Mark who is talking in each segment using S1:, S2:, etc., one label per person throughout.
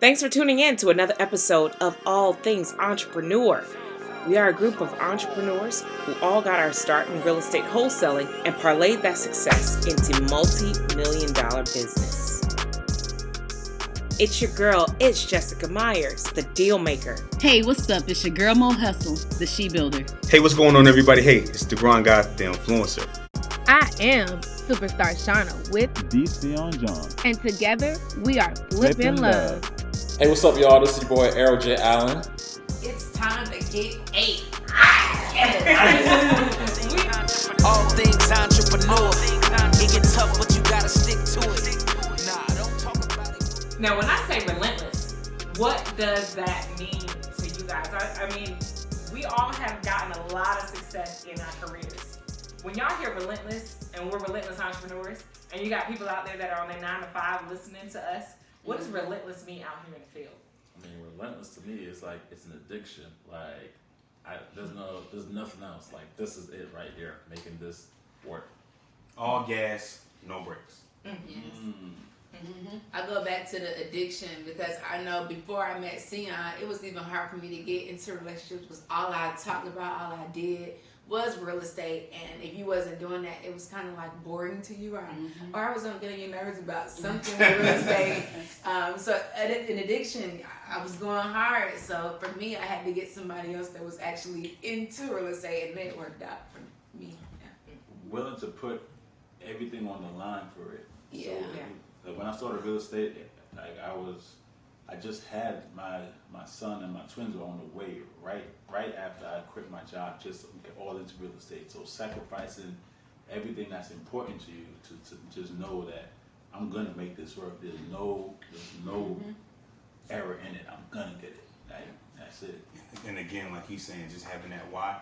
S1: Thanks for tuning in to another episode of All Things Entrepreneur. We are a group of entrepreneurs who all got our start in real estate wholesaling and parlayed that success into multi-million-dollar business. It's your girl, it's Jessica Myers, the deal maker.
S2: Hey, what's up? It's your girl Mo Hustle, the she builder.
S3: Hey, what's going on, everybody? Hey, it's the Grand Guy, the influencer.
S4: I am Superstar Shauna with
S5: DC on John.
S4: And together we are Flippin' Love.
S6: Hey, what's up, y'all? This is your boy Errol J. Allen.
S7: It's time to get ate.
S8: All things entrepreneur. It gets tough, but you gotta stick to it. Nah, don't talk about it.
S1: Now, when I say relentless, what does that mean to you guys? I mean, we all have gotten a lot of success in our careers. When y'all hear relentless, and we're relentless entrepreneurs, and you got people out there that are on their 9 to 5 listening to us, what does relentless mean out here in the field?
S6: I mean, relentless to me is like it's an addiction. Like, there's nothing else. Like, this is it right here, making this work.
S3: All gas, no brakes.
S7: Yes. Mm-hmm. I go back to the addiction because I know before I met Sion, it was even hard for me to get into relationships because all I talked about, all I did was real estate, and if you wasn't doing that, it was kind of like boring to you, or I was getting on your nerves about something with real estate. So in addiction, I was going hard. So for me, I had to get somebody else that was actually into real estate, and then it worked out for me. Yeah.
S9: Willing to put everything on the line for it.
S7: Yeah.
S9: So when I started real estate, like I just had my son and my twins were on the way right after I quit my job, just all into real estate. So sacrificing everything that's important to you to just know that I'm gonna make this work. There's no error in it. I'm gonna get it. That's it.
S3: And again, like he's saying, just having that why.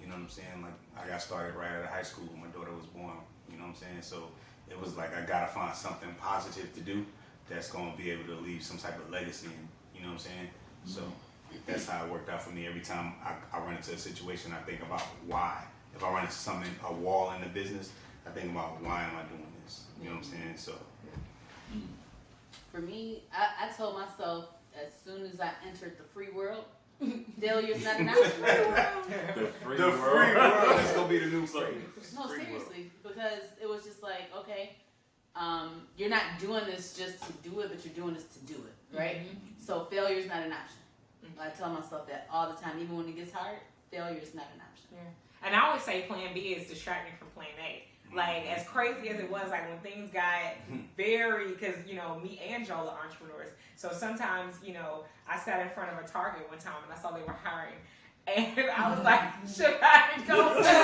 S3: You know what I'm saying? Like I got started right out of high school when my daughter was born. You know what I'm saying? So it was like I gotta find something positive to do that's gonna be able to leave some type of legacy. You know what I'm saying? So that's how it worked out for me. Every time I run into a situation, I think about why. If I run into something, a wall in the business, I think about why am I doing this? You know what I'm saying? So
S2: For me, I told myself as soon as I entered the free world, failure's not an option.
S9: The free
S3: the
S9: world.
S3: free world is gonna be the new free.
S2: No, seriously, because it was just like, okay, you're not doing this just to do it, but you're doing this to do it, right? So failure's not an option. I tell myself that all the time, even when it gets hard, failure is not an option.
S1: Yeah. And I always say plan B is distracting from plan A. Like, as crazy as it was, like when things got very, because, me and Joel are entrepreneurs. So sometimes, I sat in front of a Target one time and I saw they were hiring. And I was like, should I go inside?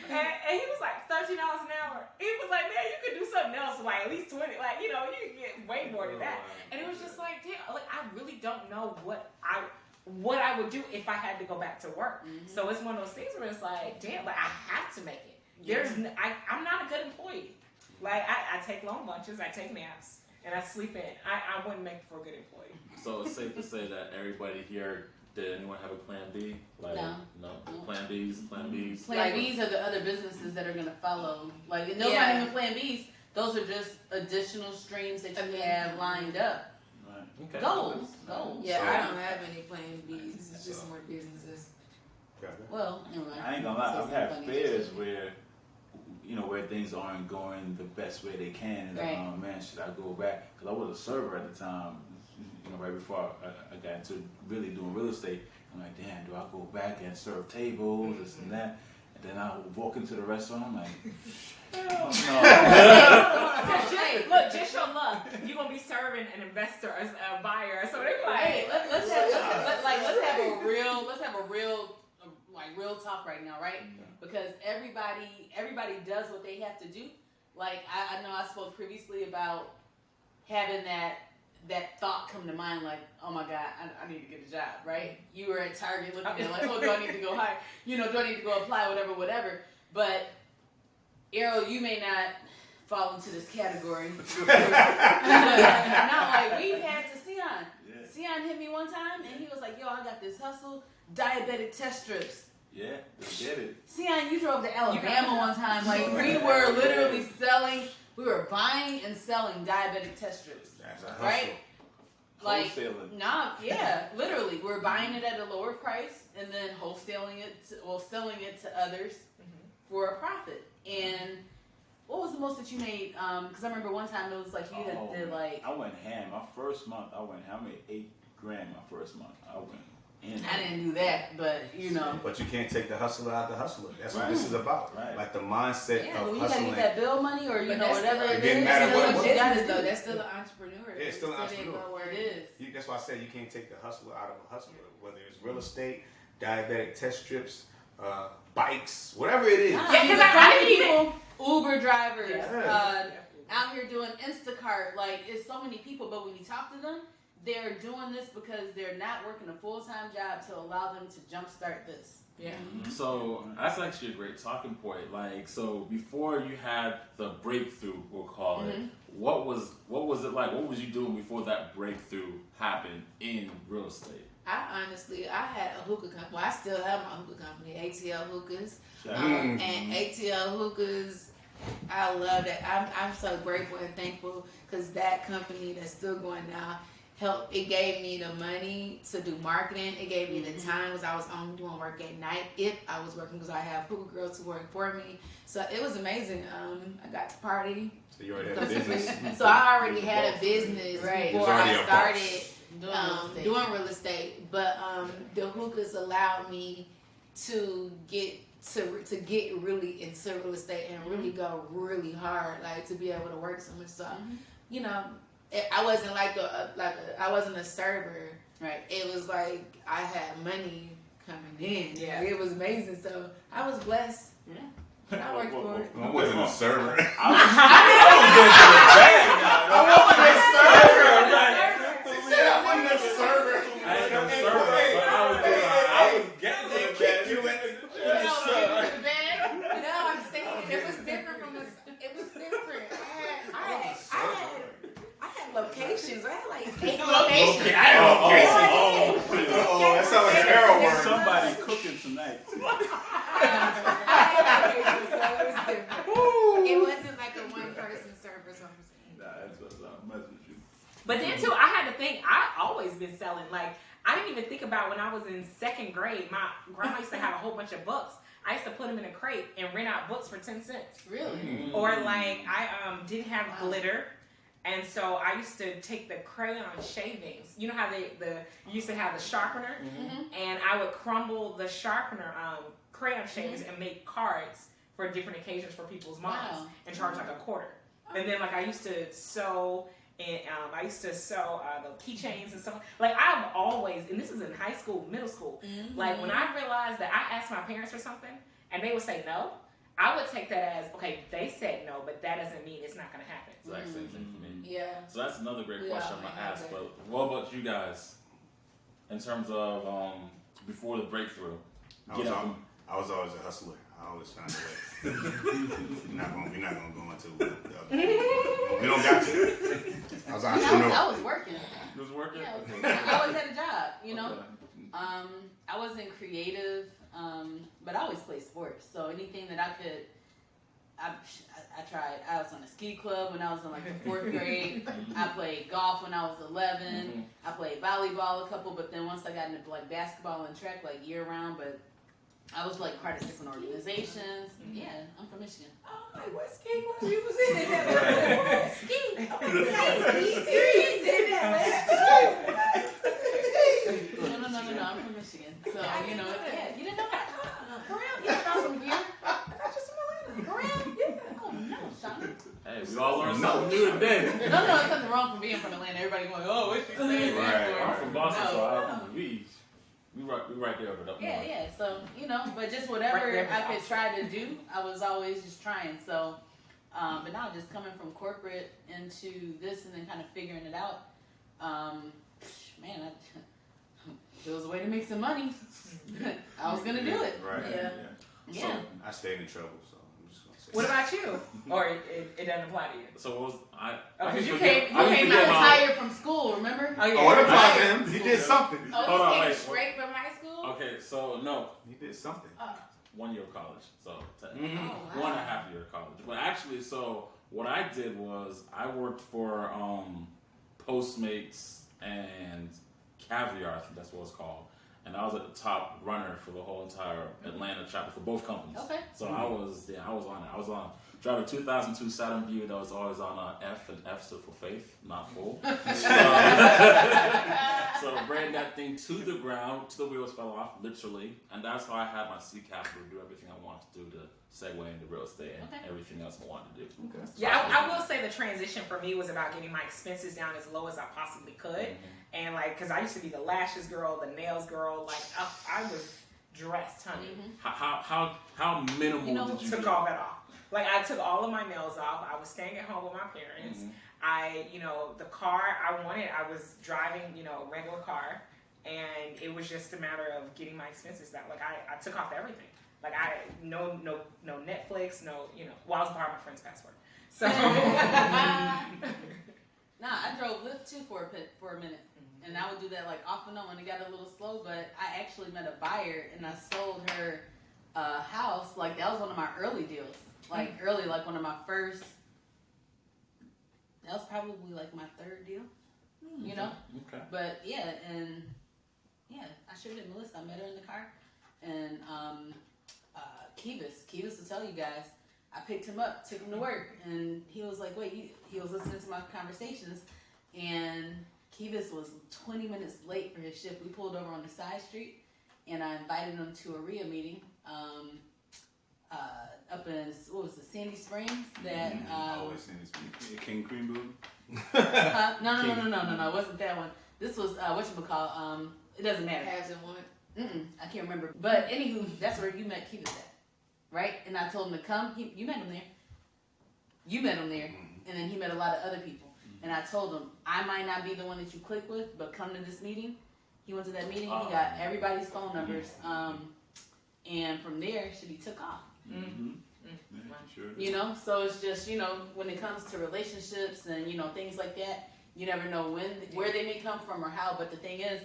S1: And he was like, $13 an hour. He was like, man, you could do something else for like at least 20. Like, you can get way more than that. And it was just like, damn, like I really don't know what I would do if I had to go back to work. So it's one of those things where it's like, damn, like I have to make it. I'm not a good employee. Like I take long lunches, I take naps, and I sleep in. I wouldn't make for a good employee.
S6: So it's safe to say that everybody here, did anyone have a plan B? Like, no. Plan Bs.
S2: Plan Bs are the other businesses that are going to follow. Like, those aren't even plan Bs. Those are just additional streams that you have lined up.
S6: Right. Okay.
S2: Goals.
S7: Yeah, I don't have any plan Bs. It's just more businesses.
S2: Well, anyway.
S9: I ain't gonna lie. I've had fairs where, where things aren't going the best way they can, and
S2: right.
S9: Man, should I go back? Because I was a server at the time. Right before I got into really doing real estate, I'm like, damn, do I go back and serve tables, this and that? And then I walk into the restaurant, I'm like, hell no.
S1: Look, just your luck. You're gonna be serving an investor, a buyer. So they're like,
S2: hey, let's have a real talk right now, right? Because everybody does what they have to do. Like I know I spoke previously about having that thought come to mind, like, oh my God, I need to get a job, right? You were at Target looking at like, oh, do I need to go hire? Do I need to go apply, whatever. But, Errol, you may not fall into this category. Now, like, we've had to Sion. Yeah. Sion hit me one time, and he was like, yo, I got this hustle, diabetic test strips.
S9: Yeah, they get it.
S2: Sion, you drove to Alabama one time. Like, we were literally selling We were buying and selling diabetic test strips.
S3: That's a hustle.
S2: Right? Like,
S9: Wholesaling.
S2: yeah, literally. We're buying it at a lower price and then wholesaling it, selling it to others for a profit. And what was the most that you made? Because I remember one time it was like you had did like.
S9: I went ham. My first month, I made $8,000 my first month. I went in.
S2: I didn't do that, but you know.
S3: But you can't take the hustler out of the hustler. That's what
S9: Right.
S3: this is about.
S9: Right.
S3: Like the mindset
S2: Yeah,
S3: of
S2: well, you gotta
S3: hustling.
S2: get that bill money or
S7: But
S2: know
S7: that's
S2: whatever
S7: still-
S2: it
S3: didn't
S2: is.
S3: matter
S2: That's
S3: what-
S2: what you gotta
S7: business though.
S2: do.
S7: That's still an entrepreneur.
S3: Yeah, it's still an entrepreneur.
S2: It is.
S3: That's why I said you can't take the hustler out of a hustler. Whether it's real estate, diabetic test strips, bikes, whatever it is.
S2: Yeah,
S1: Yeah, 'cause
S2: because
S1: I
S2: I people, Uber drivers,
S3: Yeah.
S2: out here doing Instacart, like it's so many people. But when you talk to them, they're doing this because they're not working a full-time job to allow them to jumpstart this.
S1: Yeah.
S6: So that's actually a great talking point. Like, so before you had the breakthrough, we'll call it, what was it like? What was you doing before that breakthrough happened in real estate?
S7: I had a hookah company. Well, I still have my hookah company, ATL Hookahs.
S3: Mm.
S7: And ATL Hookahs, I love that. I'm so grateful and thankful because that company that's still going now, it gave me the money to do marketing. It gave me the time because I was only doing work at night if I was working because I have hookah girls who work for me. So it was amazing. I got to party.
S3: So you already had a business.
S7: So I already had a business
S2: Right.
S7: before
S3: It was already
S7: I
S3: a
S7: started
S2: Doing
S7: doing real estate. But the hookahs allowed me to get really into real estate and really go really hard, like to be able to work so much. So, you know, I wasn't I wasn't a server.
S2: Right.
S7: It was like I had money coming in.
S1: Yeah.
S7: Like, it was amazing. So I was blessed.
S2: Yeah.
S7: But I worked for it.
S3: I wasn't a server.
S6: I ain't no server, but I was getting the cash.
S7: No, I'm saying it was different from us. It was different. I had locations. I had like 8 locations.
S3: Oh, that sounds like an arrow word.
S9: Somebody cooking tonight.
S7: I had locations, so it was different. It wasn't like a one-person service. So I'm saying.
S9: Nah, that's what's up. Mess with you.
S1: But then too, I had to think. I always been selling. Like I didn't even think about when I was in 2nd grade. My grandma used to have a whole bunch of books. I used to put them in a crate and rent out books for 10 cents.
S2: Really?
S1: Or like I didn't have glitter, and so I used to take the crayon shavings. You know how you used to have the sharpener, and I would crumble the sharpener crayon shavings and make cards for different occasions for people's moms and charge like $0.25. And then like I used to sew. And I used to sew the keychains and stuff. Like I've always, and this is in high school, middle school. Like when I realized that I asked my parents for something and they would say no, I would take that as okay, they said no, but that doesn't mean it's not going to happen.
S6: Exact same thing for me.
S7: Yeah.
S6: So that's another great
S7: Yeah,
S6: question I'm gonna
S7: I
S6: ask.
S7: have
S6: But what about you guys in terms of before the breakthrough?
S3: I was always a hustler. I always found a way. We're not gonna go into we don't got to. I was an entrepreneur.
S2: I was working.
S6: It was working.
S2: Yeah, I always had a job. You know. I wasn't creative, but I always played sports. So anything that I could, I tried. I was on a ski club when I was in like the 4th grade. I played golf when I was 11. I played volleyball a couple, but then once I got into like basketball and track, like year round, but I was like part of different organizations. Yeah, I'm from Michigan.
S7: Oh, like what ski club you was in? What ski?
S2: No, I'm from Michigan. So, you know, yeah, you didn't know that? For real? You didn't know I'm from here?
S7: I thought you
S2: For real? Yeah. Oh, no, Shauna.
S6: Hey, we all learned something new today.
S2: No, there's nothing wrong from being from Atlanta. Everybody going, oh, what's she saying?
S3: Right.
S6: I'm from Boston,
S2: No.
S6: so we right there over up
S2: Yeah,
S6: north.
S2: yeah. So, you know, but just whatever
S1: Right there,
S2: I could try to do, I was always just trying. So, but now just coming from corporate into this and then kind of figuring it out, man, it was a way to make some money. I was going to do it.
S3: Right.
S7: Yeah.
S2: Yeah.
S3: So I stayed in trouble, so I'm just gonna say.
S1: What about you? Or it doesn't apply to you?
S6: So what was I?
S1: Oh,
S6: I
S1: 'cause
S6: can
S1: you
S6: forget-
S1: came-
S6: I
S1: you
S6: can
S1: came
S6: forget
S2: I was
S6: my-
S2: hired from school, remember?
S1: Oh, yeah.
S3: Oh, it applied to
S7: Right.
S3: him. He did something.
S7: Oh,
S6: Hold
S7: you
S6: on,
S7: came
S6: wait.
S7: straight from high school?
S6: Okay, so no,
S3: He did something.
S6: 1 year of college. So
S3: Mhm.
S7: Oh, wow.
S6: 1.5 year of college. But actually, so What I did was I worked for Postmates and Caviar, I think that's what it's called. And I was at the top runner for the whole entire Atlanta chapter for both companies.
S2: Okay.
S6: So I was on it. I was on driving 2002 Saturn View that was always on F, and F stood for faith, not full. So ran that thing to the ground, till the wheels fell off, literally. And that's how I had my C capital to do everything I wanted to do to segue into real estate and everything else I wanted to do.
S1: Okay. Yeah, I will say the transition for me was about getting my expenses down as low as I possibly could. And like, cause I used to be the lashes girl, the nails girl, like I was dressed, honey.
S6: How minimal did you
S1: took all that off? Like I took all of my nails off. I was staying at home with my parents. The car I wanted, I was driving, a regular car, and it was just a matter of getting my expenses down. Like I took off everything. Like no Netflix, well, I was borrowing my friend's password. So
S2: I drove Lyft too for a minute. And I would do that like off and on when it got a little slow, but I actually met a buyer and I sold her a house. Like that was one of my early deals. Like one of my first, that was probably like my third deal,
S6: Okay.
S2: But I should have been Melissa. I met her in the car. And Kivas will tell you guys, I picked him up, took him to work, and he was like, he was listening to my conversations, and Kivas was 20 minutes late for his shift. We pulled over on the side street, and I invited him to a RIA meeting up in, Sandy Springs? That
S3: always Sandy Springs. King Cream Boo?
S2: No, it wasn't that one. This was, whatchamacallit, it doesn't matter.
S7: Hasn't one.
S2: I can't remember. But anywho, that's where you met Kivas at, right? And I told him to come. You met him there. You met him there, and then he met a lot of other people. And I told him, I might not be the one that you click with, but come to this meeting. He went to that meeting. He got everybody's phone numbers. And from there, he took off.
S3: Sure.
S2: So it's just, when it comes to relationships and, things like that, you never know where they may come from or how. But the thing is,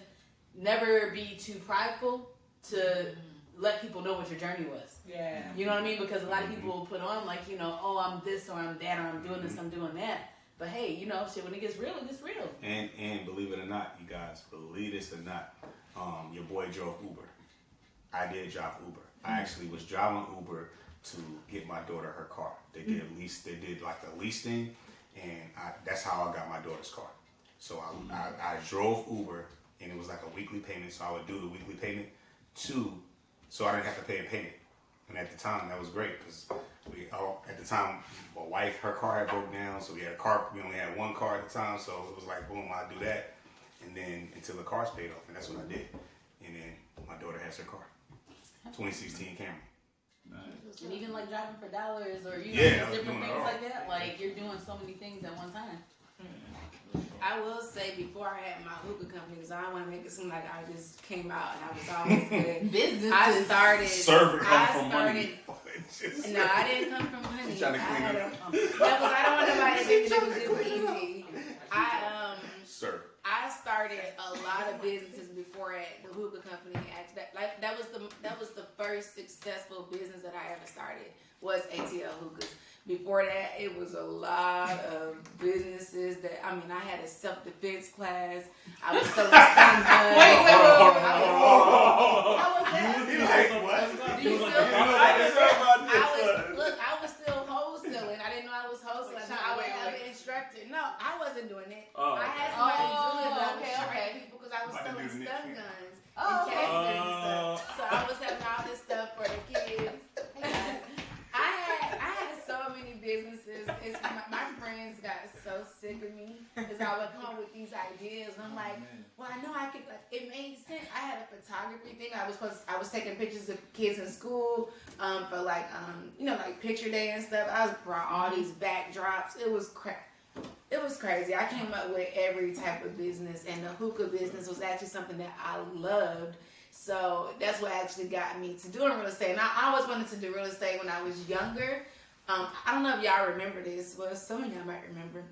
S2: never be too prideful to let people know what your journey was.
S1: Yeah.
S2: You know what I mean? Because a lot of people will put on like, oh, I'm this or I'm that or I'm doing this, I'm doing that. But hey, when it gets real, it gets real.
S3: And believe it or not, you guys, believe this or not, your boy drove Uber. I did drive Uber. I actually was driving Uber to get my daughter her car. They did like the lease thing, and that's how I got my daughter's car. So I drove Uber, and it was like a weekly payment. So I would do the weekly payment so I didn't have to pay a payment. And at the time, that was great because at the time, my wife, her car had broke down, so we only had one car at the time. So it was like, boom, I'd do that, and then until the car's paid off, and that's what I did. And then my daughter has her car, 2016 Camry.
S9: Nice.
S2: And even like driving for dollars or different things like that, like you're doing so many things at one time.
S7: I will say before I had my hookah company, because I don't want to make it seem like I just came out and I was always good.
S2: Business.
S7: I started.
S3: Server come from money.
S7: No, I didn't come from money.
S3: Trying to clean it up.
S7: I don't want nobody to think that it was just easy.
S3: Sir.
S7: I started a lot of businesses before at the hookah company. That was the first successful business that I ever started was ATL Hookahs. Before that, it was a lot of businesses that, I had a self-defense class. I was selling stun guns. I was still wholesaling. I didn't know I was wholesaling. I was an instructor. No, I wasn't doing it. I had somebody do it, but I was training people because I was selling stun guns in Texas and stuff. So I was having all this stuff for the kids. I had so many businesses. My friends got so sick of me because I would come with these ideas, and I'm like, well, I know I could. Like, it made sense. I had a photography thing. I was taking pictures of kids in school for like picture day and stuff. I brought all these backdrops. It was crazy. I came up with every type of business, and the hookah business was actually something that I loved. So that's what actually got me to doing real estate. And I always wanted to do real estate when I was younger. I don't know if y'all remember this. Well, some of y'all might remember.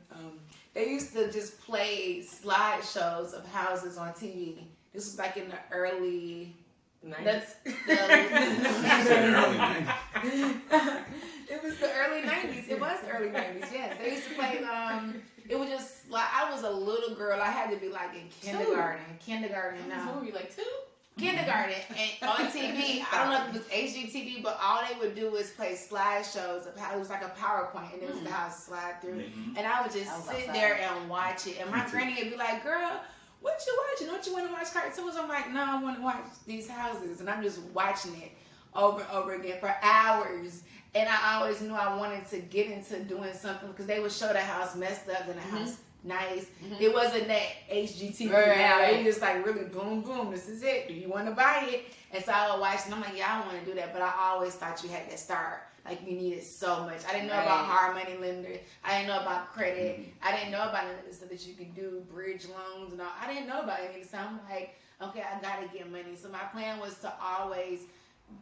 S7: They used to just play slideshows of houses on TV. This was like in the early 90s. It It was the early 90s. It was the early 90s, yes. They used to play, it was just like, I was a little girl. I had to be like in kindergarten.
S2: How old were you, like 2?
S7: Kindergarten. And on TV, I don't know if it was HGTV, but all they would do was play slideshows of how it was like a PowerPoint, and it was the house slide through. And I would just sit there and watch it. And my granny would be like, girl, what you watching? Don't you want to watch cartoons? I'm like, no, I want to watch these houses. And I'm just watching it over and over again for hours. And I always knew I wanted to get into doing something because they would show the house messed up and the house nice. It wasn't that HGTV now. It was just like really boom, boom. This is it. Do you want to buy it? And so I would watch and I'm like, yeah, I want to do that. But I always thought you had to start. Like you needed so much. I didn't know about hard money lenders. I didn't know about credit. I didn't know about any of the stuff that you could do, bridge loans and all. I didn't know about any of this. So I'm like, okay, I got to get money. So my plan was to always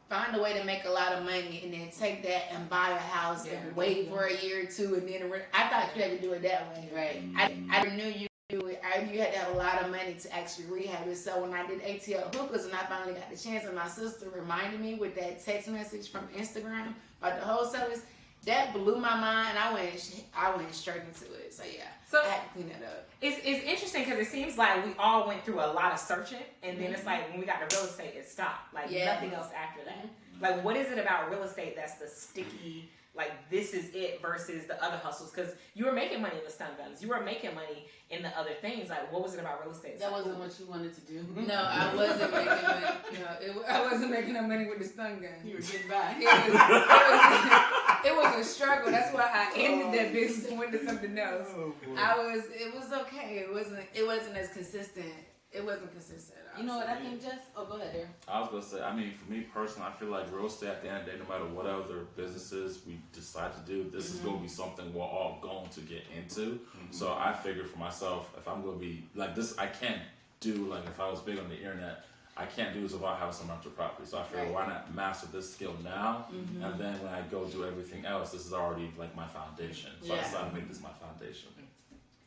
S7: find a way to make a lot of money and then take that and buy a house and wait for a year or two and then I thought you had to do it that way. Right. I knew you do it. You had to have a lot of money to actually rehab it. So when I did ATL hookers and I finally got the chance and my sister reminded me with that text message from Instagram about the wholesalers, that blew my mind. I went straight into it. So yeah. So I had to clean that up.
S1: It's interesting because it seems like we all went through a lot of searching, and then it's like when we got to real estate, it stopped. Like nothing else after that. Like what is it about real estate that's the sticky? Like this is it versus the other hustles? Because you were making money in the stun guns, you were making money in the other things. Like what was it about real estate?
S2: That wasn't what you wanted to do.
S7: No, I wasn't making money. I wasn't making no money with the stun gun.
S2: You were getting by.
S7: It was a struggle. That's why I ended that business and went to something else. It was okay. It wasn't as consistent. It wasn't consistent.
S2: You know what I think, Jess? Oh, go ahead, there.
S6: I was gonna say, I mean, for me personally, I feel like real estate at the end of the day, no matter what other businesses we decide to do, this is gonna be something we're all going to get into. So I figured for myself, if I'm gonna be like this, I can't do like if I was big on the internet, I can't do this without having some rental property. So I figured, why not master this skill now, and then when I go do everything else, this is already like my foundation. So I decided to make this my foundation.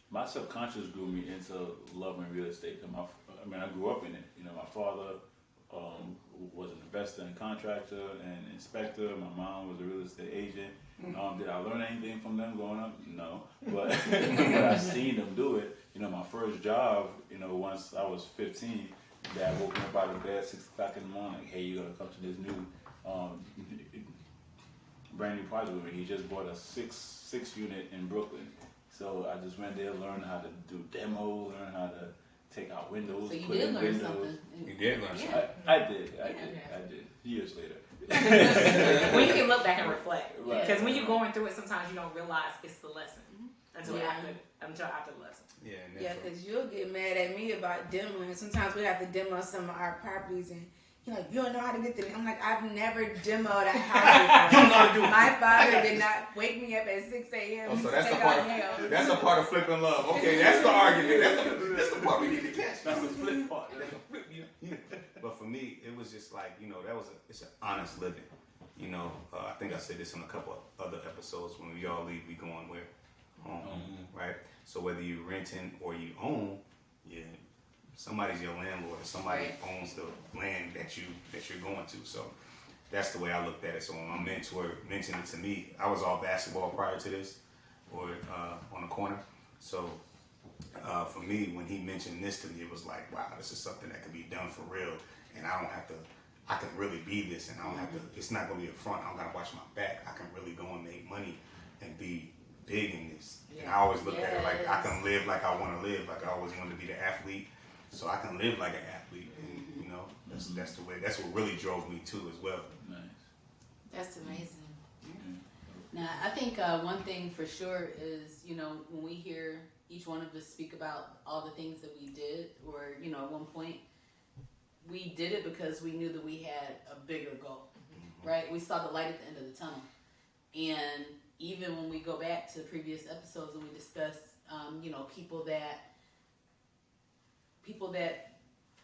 S9: My subconscious grew me into loving real estate. I grew up in it. You know, my father was an investor and contractor and inspector. My mom was a real estate agent. Did I learn anything from them growing up? No. But I seen them do it. You know, my first job, you know, once I was 15, Dad woke me up out of bed at 6 o'clock in the morning. Hey, you're going to come to this new, brand new project with me. He just bought a six unit in Brooklyn. So I just went there, learned how to do demo, learned how to take out windows.
S2: So you did learn something.
S3: You did learn something.
S9: I did. Years later.
S1: When you can look back and reflect. Because when you're going through it, sometimes you don't realize it's the lesson until after the lesson.
S7: Yeah, because you'll get mad at me about demoing. Sometimes we have to demo some of our properties and you're like, you don't know how to get there. I'm like, I've never demoed a house before. My father did not wake me up at 6 a.m.
S3: Oh, so that's a part of flipping love. Okay, that's the argument. That's the part we need to catch.
S9: That's the flip part.
S3: But for me, it was just like, you know, it's an honest living. You know, I think I said this on a couple of other episodes. When we all leave, we going where? Home, right? So whether you're renting or you own, somebody's your landlord. Somebody owns the land that you're going to. So that's the way I looked at it. So when my mentor mentioned it to me, I was all basketball prior to this, or on the corner. So for me, when he mentioned this to me, it was like, wow, this is something that can be done for real, and I can really be this, and I don't have to. It's not gonna be a front. I don't gotta watch my back. I can really go and make money and be big in this. And I always look at it like I can live like I want to live. Like I always wanted to be the athlete. So I can live like an athlete, and you know that's the way. That's what really drove me too as well.
S9: Nice.
S7: That's amazing.
S2: Now I think one thing for sure is, you know, when we hear each one of us speak about all the things that we did, or you know, at one point we did it because we knew that we had a bigger goal, right? We saw the light at the end of the tunnel, and even when we go back to previous episodes and we discuss, you know, people that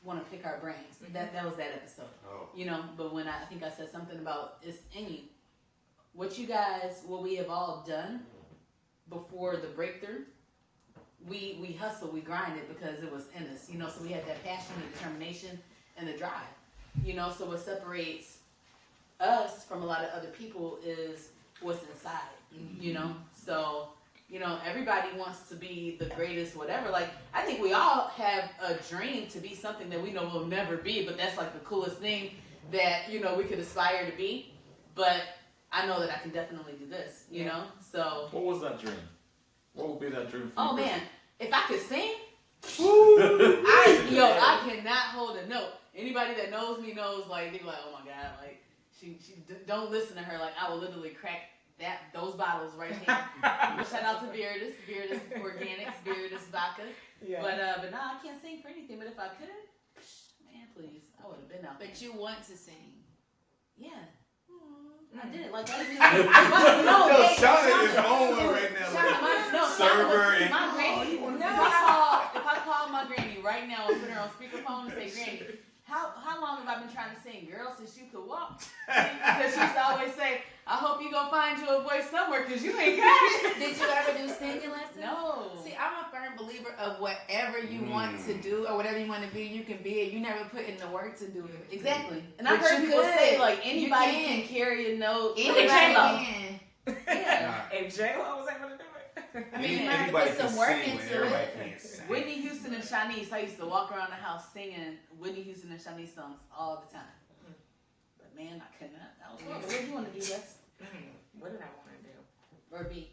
S2: want to pick our brains. That was that episode. You know, but when I think I said something about it's in you. What we have all done before the breakthrough, we hustled, we grinded because it was in us. You know, so we had that passion, the determination, and the drive. You know, so what separates us from a lot of other people is what's inside, you know? So, you know, everybody wants to be the greatest whatever. Like, I think we all have a dream to be something that we know we'll never be, but that's like the coolest thing that, you know, we could aspire to be. But I know that I can definitely do this, you know? So.
S6: What was that dream? What would be that dream for you?
S2: Oh, man. If I could sing, I cannot hold a note. Anybody that knows me knows, like, they be like, oh my God, like, she don't listen to her. Like, I will literally crack those bottles right there. Shout out to Beardus Organics, Beardus Vodka. Yeah. But no, I can't sing for anything. But if I could, man, please, I would have been out there.
S7: But you want to sing.
S2: Yeah. I did. Like, no,
S3: Shauna is on one right now. Server and
S2: my granny. If I call my granny right now and put her on speakerphone and say, Granny, how long have I been trying to sing, girl, since you could walk? Because she used to always say, I hope you gonna find you a voice somewhere because you ain't got it.
S7: Did you ever do singing lessons?
S2: No.
S7: See, I'm a firm believer of whatever you want to do or whatever you want to be, you can be it. You never put in the work to do it.
S2: Exactly. And I've heard people say, like, anybody can carry a note. Anybody can.
S1: Yeah. If J-Lo was able to do it.
S7: I mean, you have to put some work into it.
S2: Whitney Houston and Shanice, I used to walk around the house singing Whitney Houston and Shanice songs all the time. But man, I could not. I was like, what do you want to do, Lex?
S1: What did I want to do?
S2: Or be?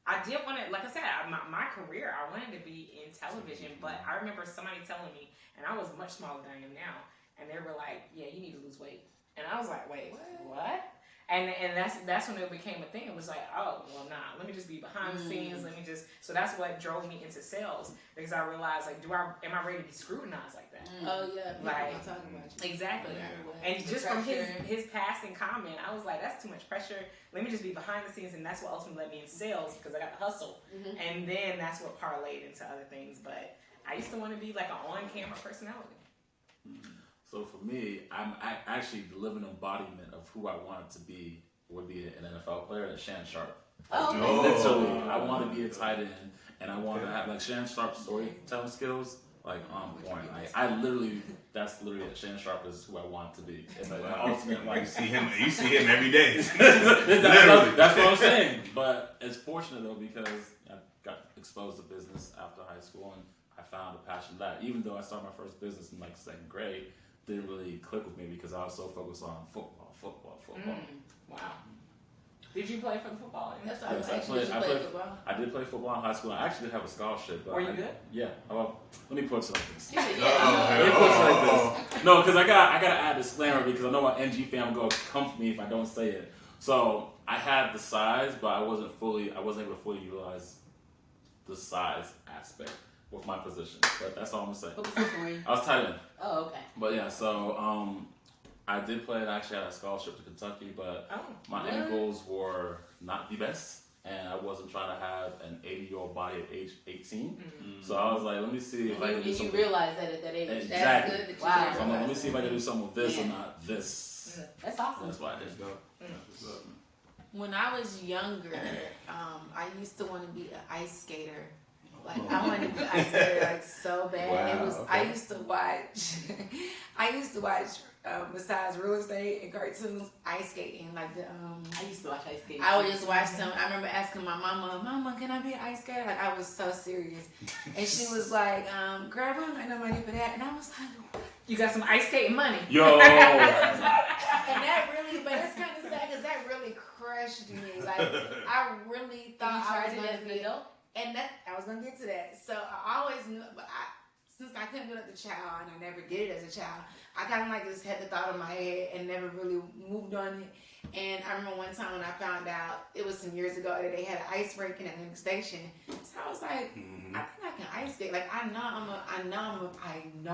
S1: I did want to, like I said, my career, I wanted to be in television, but I remember somebody telling me, and I was much smaller than I am now, and they were like, yeah, you need to lose weight. And I was like, wait, what? And that's when it became a thing. It was like, oh, well, nah, let me just be behind the scenes. So that's what drove me into sales, because I realized, like, am I ready to be scrutinized like that?
S7: Oh, yeah.
S1: Like,
S7: talking about you.
S1: Exactly. And just from his passing comment, I was like, that's too much pressure. Let me just be behind the scenes, and that's what ultimately led me in sales, because I got the hustle. And then that's what parlayed into other things. But I used to want to be like an on-camera personality.
S6: So for me, I'm actually the living embodiment of who I wanted to be. Would be an NFL player, and Shan Sharp. Literally, I want to be a tight end, and I want to have like Shan Sharp's storytelling skills, like on point. Like that's literally it. Shan Sharp is who I want to be. It's like my ultimate. Like
S3: you see him every day.
S6: That's what I'm saying. But it's fortunate though, because I got exposed to business after high school, and I found a passion for that. Even though I started my first business in like second grade, didn't really click with me because I was so focused on football.
S1: Wow. Did you play for the football?
S7: That's what I was asking. Did you play football?
S6: I did play football in high school. I actually did have a scholarship. But
S1: were you good?
S6: Yeah. Well, let me put it like this.
S2: Yeah.
S6: Let me put it like this. No, because I gotta add a disclaimer, because I know my NG fam will come for me if I don't say it. So I had the size, but I wasn't able to fully utilize the size aspect with my position. But that's all I'm gonna say.
S2: What position were you?
S6: I was tight end.
S2: Oh, okay.
S6: But yeah, so I did play, and I actually had a scholarship to Kentucky, but my end goals were not the best, and I wasn't trying to have an 80-year-old body at age 18. So I was like, let me see if I can do something.
S2: You realized that at that age.
S6: Exactly.
S7: That's good that you
S2: wow.
S6: So I'm like, let me see if I can do something with this or not this.
S2: That's awesome.
S6: That's why I did.
S7: When I was younger, I used to want to be an ice skater. Like, I wanted to be an ice skater like so bad.
S3: Wow,
S7: It was. Okay. I used to watch. Besides real estate and cartoons, ice skating. Like
S2: I used to watch ice skating.
S7: I would just watch them. I remember asking my mama, can I be an ice skater? Like, I was so serious. And she was like, girl, we don't got no money for that. And I was like,
S1: you got some ice skating money.
S6: Yo!
S7: And that really, but it's kind of sad because that really crushed me. Like, I really thought I was going to be an adult. And that, I was going to get to that. So I always knew, but since I couldn't do it as a child, and I never did it as a child, I kind of like just had the thought in my head and never really moved on it. And I remember one time when I found out, it was some years ago, that they had an ice rink in Atlantic Station. So I was like, I think I can ice skate. Like, I know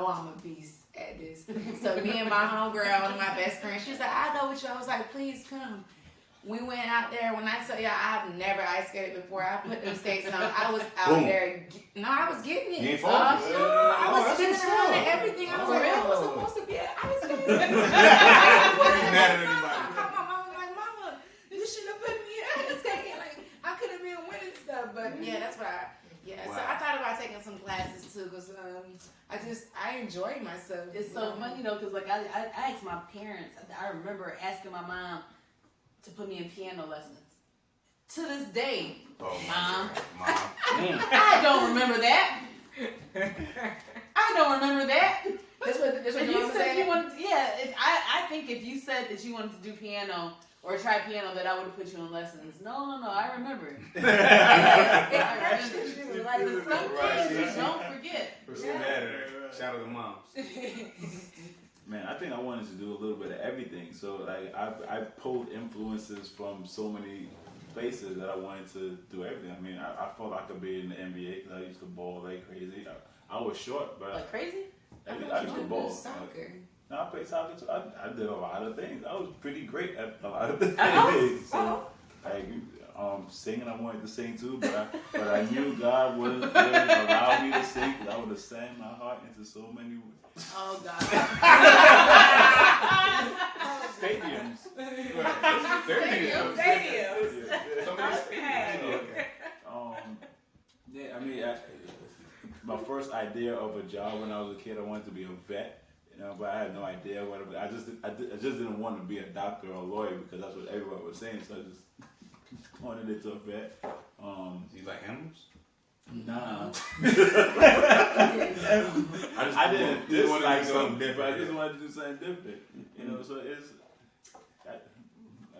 S7: I'm a beast at this. So me and my homegirl, one of my best friends, she was like, I'll go with you. I was like, please come. We went out there. When I tell y'all, I've never ice skated before. I put them skates on. I was out there. No, I was getting it.
S3: You ain't falling?
S7: I was spinning around and everything. I was like, I was supposed to be an ice skater.
S3: You mad at anybody?
S7: My mama was like, Mama, you should have put me in ice skating. Like, I could have been winning stuff. But yeah, that's what Yeah,
S3: Wow.
S7: so I thought about taking some classes too, because I enjoy myself.
S2: It's so funny though, because like I asked my parents. I remember asking my mom to put me in piano lessons. To this day,
S3: Oh,
S2: Mom.
S3: Mom.
S2: I don't remember that. I don't remember that.
S7: That's what
S2: If you said you wanted to, I think if you said that you wanted to do piano or try piano, that I would have put you in lessons. No, I remember. I remember. Like, some things you don't forget.
S3: We're so mad at her. Shout out to moms.
S9: Man, I think I wanted to do a little bit of everything. So like I pulled influences from so many places that I wanted to do everything. I mean, I felt I could be in the NBA because I used to ball like crazy. I was short, but
S2: Like crazy?
S9: I used to ball.
S7: Soccer.
S9: No, I played soccer too. I did a lot of things. I was pretty great at a lot of things. So, like, singing, I wanted to sing too, but I knew God would allow me to sing because I would have sang my heart into so many
S2: Oh God.
S9: stadiums.
S1: Stadiums.
S9: Yeah, I mean, my first idea of a job when I was a kid, I wanted to be a vet. But I had no idea what it was. I just didn't want to be a doctor or a lawyer because that's what everyone was saying. So I just wanted it to a vet.
S3: Do you like animals?
S9: Nah. I didn't
S3: You wanted to
S9: dislike
S3: do something
S9: something different.
S3: different.
S9: I just wanted to do something different. So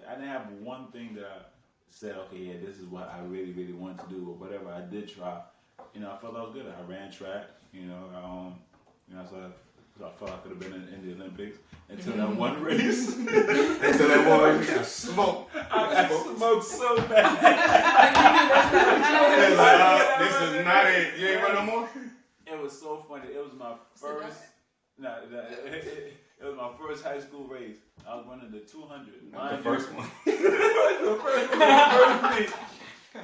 S9: I didn't have one thing that I said, okay, yeah, this is what I really, really want to do or whatever. I did try. I felt I was good. I ran track. So I felt I could have been in the Olympics until that one race.
S3: Until that one race, I smoked.
S9: I smoked so bad.
S3: This is not it. You ain't run no more?
S9: It was so funny. It was my first. It was my first high school race. I was running the 200.
S3: The first one.
S9: The first race.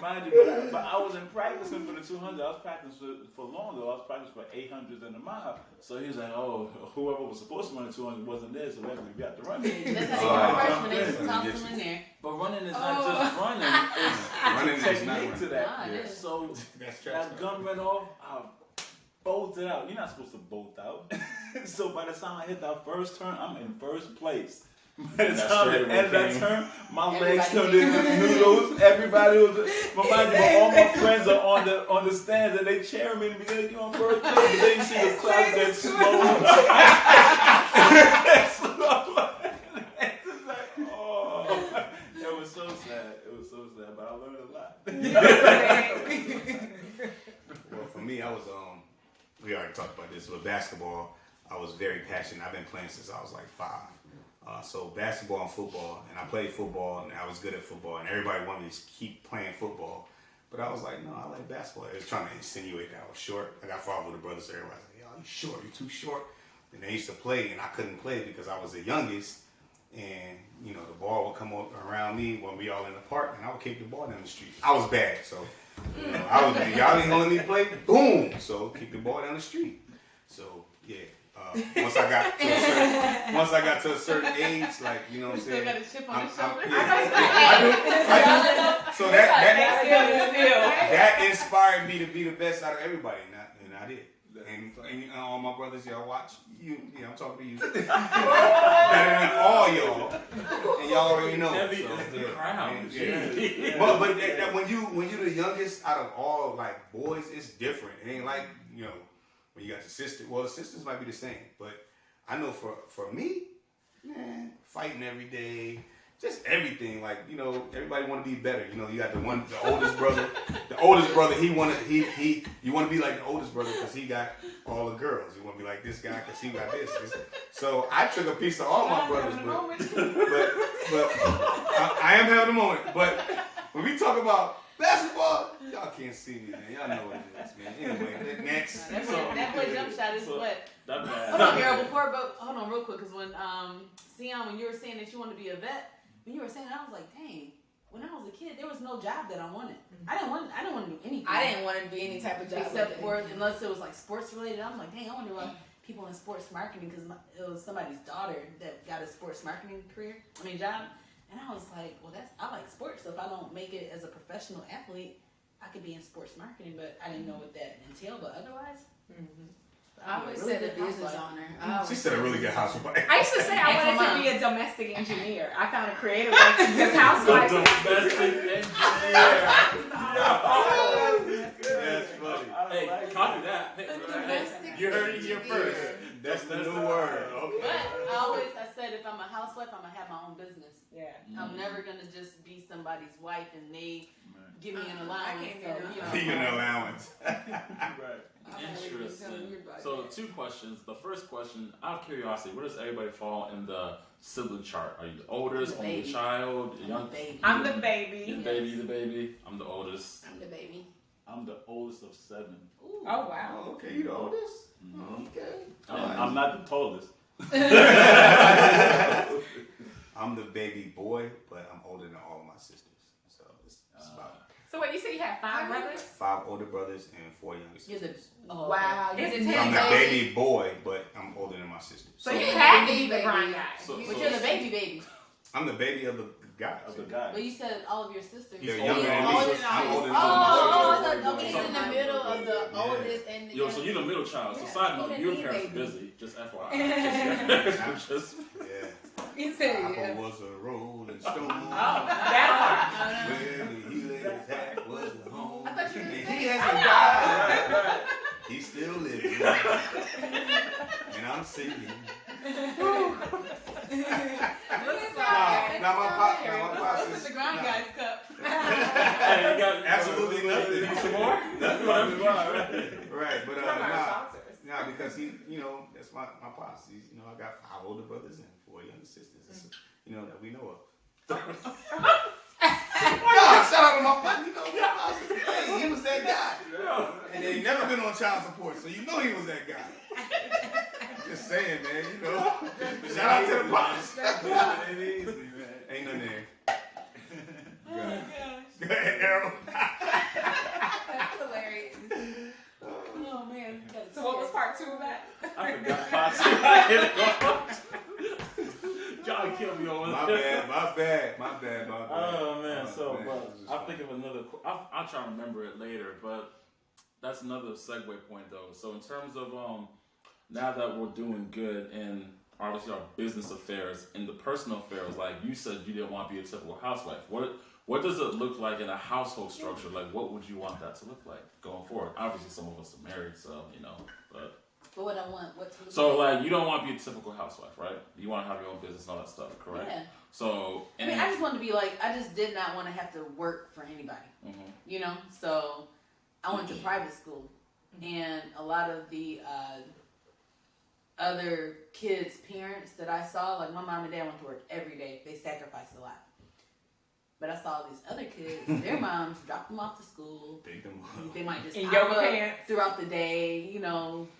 S9: Mind you, but I wasn't practicing for the 200. I was practicing for longer. I was practicing for 800 and a mile. So he was like, "Oh, whoever was supposed to run the 200 wasn't there, so we got to run it."
S2: That's how you were freshman. They just toss them in there.
S9: But running is not just running.
S3: Running
S9: It's
S3: is not
S9: technique to that.
S2: Nah, it is.
S9: So
S3: That's
S9: that gun went off. I bolted out. You're not supposed to bolt out. So by the time I hit that first turn, I'm in first place. By the time I ended that turn, my legs turned into noodles. Everybody was, all my friends are on the stands and they cheering me because you're on first place. And then you see the crowd get slow. It was so sad. It was so sad, but I learned a lot.
S3: Well, for me, I was we already talked about this with basketball. I was very passionate. I've been playing since I was like 5. So basketball and football, and I played football, and I was good at football, and everybody wanted me to keep playing football. But I was like, no, I like basketball. They was trying to insinuate that I was short. I got fought with the brothers, so everybody was like, yo, you short, you too short. And they used to play, and I couldn't play because I was the youngest, and, the ball would come around me when we all in the park, and I would kick the ball down the street. I was bad, so I was like, y'all ain't gonna let me play? Boom! So kick the ball down the street. So, yeah. Once I got to a certain age, like, you know what I'm saying?
S2: Still got a chip on his shoulder.
S3: I do. So that inspired me to be the best out of everybody, and I did. And all my brothers, y'all watch. I'm talking to you. Better than all y'all, and y'all already know. But when you're the youngest out of all like boys, it's different. It ain't like when you got your sister. Well, the sisters might be the same, but I know for me, man, fighting every day, just everything. Like everybody want to be better. You got the oldest brother. The oldest brother, you want to be like the oldest brother because he got all the girls. You want to be like this guy because he got this. So I took a piece of all my brothers, but I am having a moment. But when we talk about basketball, y'all can't see me, man. Y'all know what it is, man. Anyway, next.
S2: That boy jump shot is what?
S9: Hold
S2: Hold on, Errol. Hold on, real quick, because when Sion, when you were saying that you want to be a vet, when you were saying that, I was like, dang. When I was a kid, there was no job that I wanted. I didn't want to do anything.
S7: I didn't want to be any type of job
S2: except for unless it was like sports related. I'm like, dang, I wonder why people in sports marketing, because it was somebody's daughter that got a sports marketing job. And I was like, well, I like sports. So if I don't make it as a professional athlete, I could be in sports marketing, but I didn't know what that entailed. But otherwise,
S7: I always said a business owner.
S3: She said a really good housewife.
S1: I used to say I wanted to be a domestic engineer. I found a creative way because housewives.
S6: Domestic engineer.
S3: That's funny.
S6: Hey, copy that. Hey, you heard it here first.
S3: That's the new word. Okay.
S2: but I said if I'm a housewife, I'm gonna have my own business.
S1: Yeah.
S2: I'm never gonna just be somebody's wife and they give me an
S7: I
S2: allowance.
S7: can't
S2: So,
S7: be
S2: you
S3: Give
S2: know.
S3: you an allowance.
S9: Right.
S6: Interesting. So 2 questions. The first question, out of curiosity, where does everybody fall in the sibling chart? Are you the oldest,
S2: I'm the
S6: only
S2: baby.
S6: child,
S2: I'm
S6: young?
S2: a baby.
S1: I'm the baby.
S6: You're the baby. I'm the oldest.
S7: I'm the baby.
S9: I'm the oldest of 7.
S2: Ooh.
S1: Oh wow.
S3: Oh, okay, you the oldest?
S9: Mhm.
S3: Okay.
S9: I'm not the tallest.
S3: I'm the baby boy, but I'm older than all of my sisters. So it's about
S1: So what you said you had 5 brothers?
S3: 5 older brothers and 4 younger
S2: You're the
S3: sisters.
S7: Wow, you
S1: It's
S7: didn't
S1: ten
S3: I'm the
S7: have
S3: baby boy, but I'm older than my sisters.
S1: So you had to be the
S7: baby.
S1: grind guy.
S6: So-
S2: But you're the baby.
S3: I'm the baby of the guy.
S9: Of the guy.
S2: But you said all of your sisters.
S3: They're
S2: Oh,
S3: younger
S2: you're
S3: than
S2: older
S3: me.
S2: than
S3: I'm
S2: all
S3: older
S2: your
S3: than all my sisters.
S7: okay, he's in the middle of the
S3: Yeah.
S7: oldest and the
S6: Yo, so you're the middle child. So
S7: Yeah.
S6: side note,
S7: He
S6: your
S7: didn't
S6: parents are
S7: need
S6: busy. Just FYI. Just-
S3: Yeah.
S7: He said,
S3: Papa
S7: yeah.
S3: was a rolling stone.
S1: Oh, that
S3: Where the healer's hat was home.
S7: I thought you were
S3: And
S7: saying-
S3: he hasn't died. He's still living. And I'm singing. Now my pops
S2: This is
S3: is
S2: the grind guy's cup.
S6: Hey, you got
S3: absolutely nothing.
S6: Need some more?
S3: Nothing. Right, but
S1: From our
S3: nah,
S1: sponsors.
S3: nah, because he, that's my pops. He's, I got 5 older brothers and 4 younger sisters. It's, that we know of. Nah, shout out to my pops. Hey, he was that guy. And he never been on child support, so you know he was that guy. Just saying, man. Shout out to the pops. Ain't nothing there.
S2: Oh my gosh.
S3: Go ahead, Errol.
S7: That's hilarious.
S2: Oh man.
S1: So what was part 2 of that?
S6: I forgot pots. Y'all killed me over
S3: My
S6: there.
S3: bad.
S6: Oh man, so
S3: man,
S6: but
S3: this is
S6: I'll
S3: fun.
S6: think of another. I'll try to remember it later, but that's another segue point though. So in terms of now that we're doing good in obviously our business affairs, in the personal affairs, like you said, you didn't want to be a typical housewife. What does it look like in a household structure? Like, what would you want that to look like going forward? Obviously, some of us are married, so but.
S2: But what I want, what to
S6: So, like, you don't want to be a typical housewife, right? You want to have your own business and all that stuff, correct?
S2: Yeah.
S6: So,
S2: I mean, I just wanted to be like, I just did not want to have to work for anybody, So, I went to private school, and a lot of the other kids' parents that I saw, like my mom and dad went to work every day. They sacrificed a lot. But I saw these other kids, their moms dropped them off to school.
S3: Take them
S2: They might just
S1: In
S2: pop
S1: yoga
S2: up
S1: pants.
S2: throughout the day,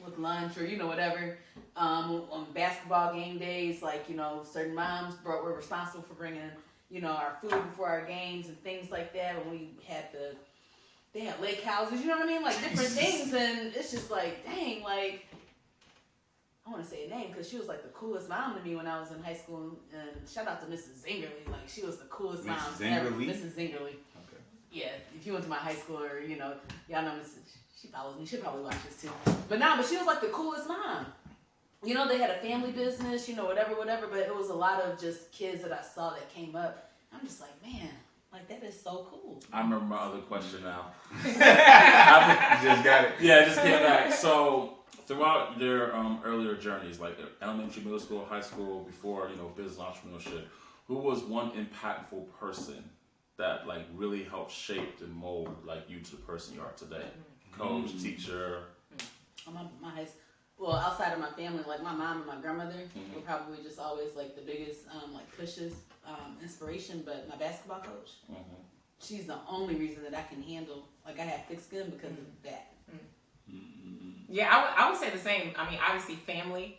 S2: with lunch or whatever. On basketball game days, like certain moms were responsible for bringing our food before our games and things like that. When we had they had lake houses, you know what I mean, like different things, and it's just like, dang, like I want to say a name because she was like the coolest mom to me when I was in high school. And shout out to Mrs. Zingerly, like she was the coolest mom ever. Mrs. Zingerly.
S3: Okay.
S2: Yeah, if you went to my high school or y'all know Mrs. She follows me. She'll probably watch this too. But she was like the coolest mom. They had a family business, whatever. But it was a lot of just kids that I saw that came up. I'm just like, man, like that is so cool.
S6: I remember my other question now.
S3: You just got it.
S6: Yeah, I just came back. So, throughout your earlier journeys, like elementary, middle school, high school, before business entrepreneurship, who was one impactful person that like really helped shape and mold like you to the person you are today? Coach, teacher.
S2: My high school. Well, outside of my family, like my mom and my grandmother were probably just always like the biggest like pushes, inspiration. But my basketball coach, she's the only reason that I can handle. Like I have thick skin because of that.
S1: Yeah, I would say the same. I mean, obviously family,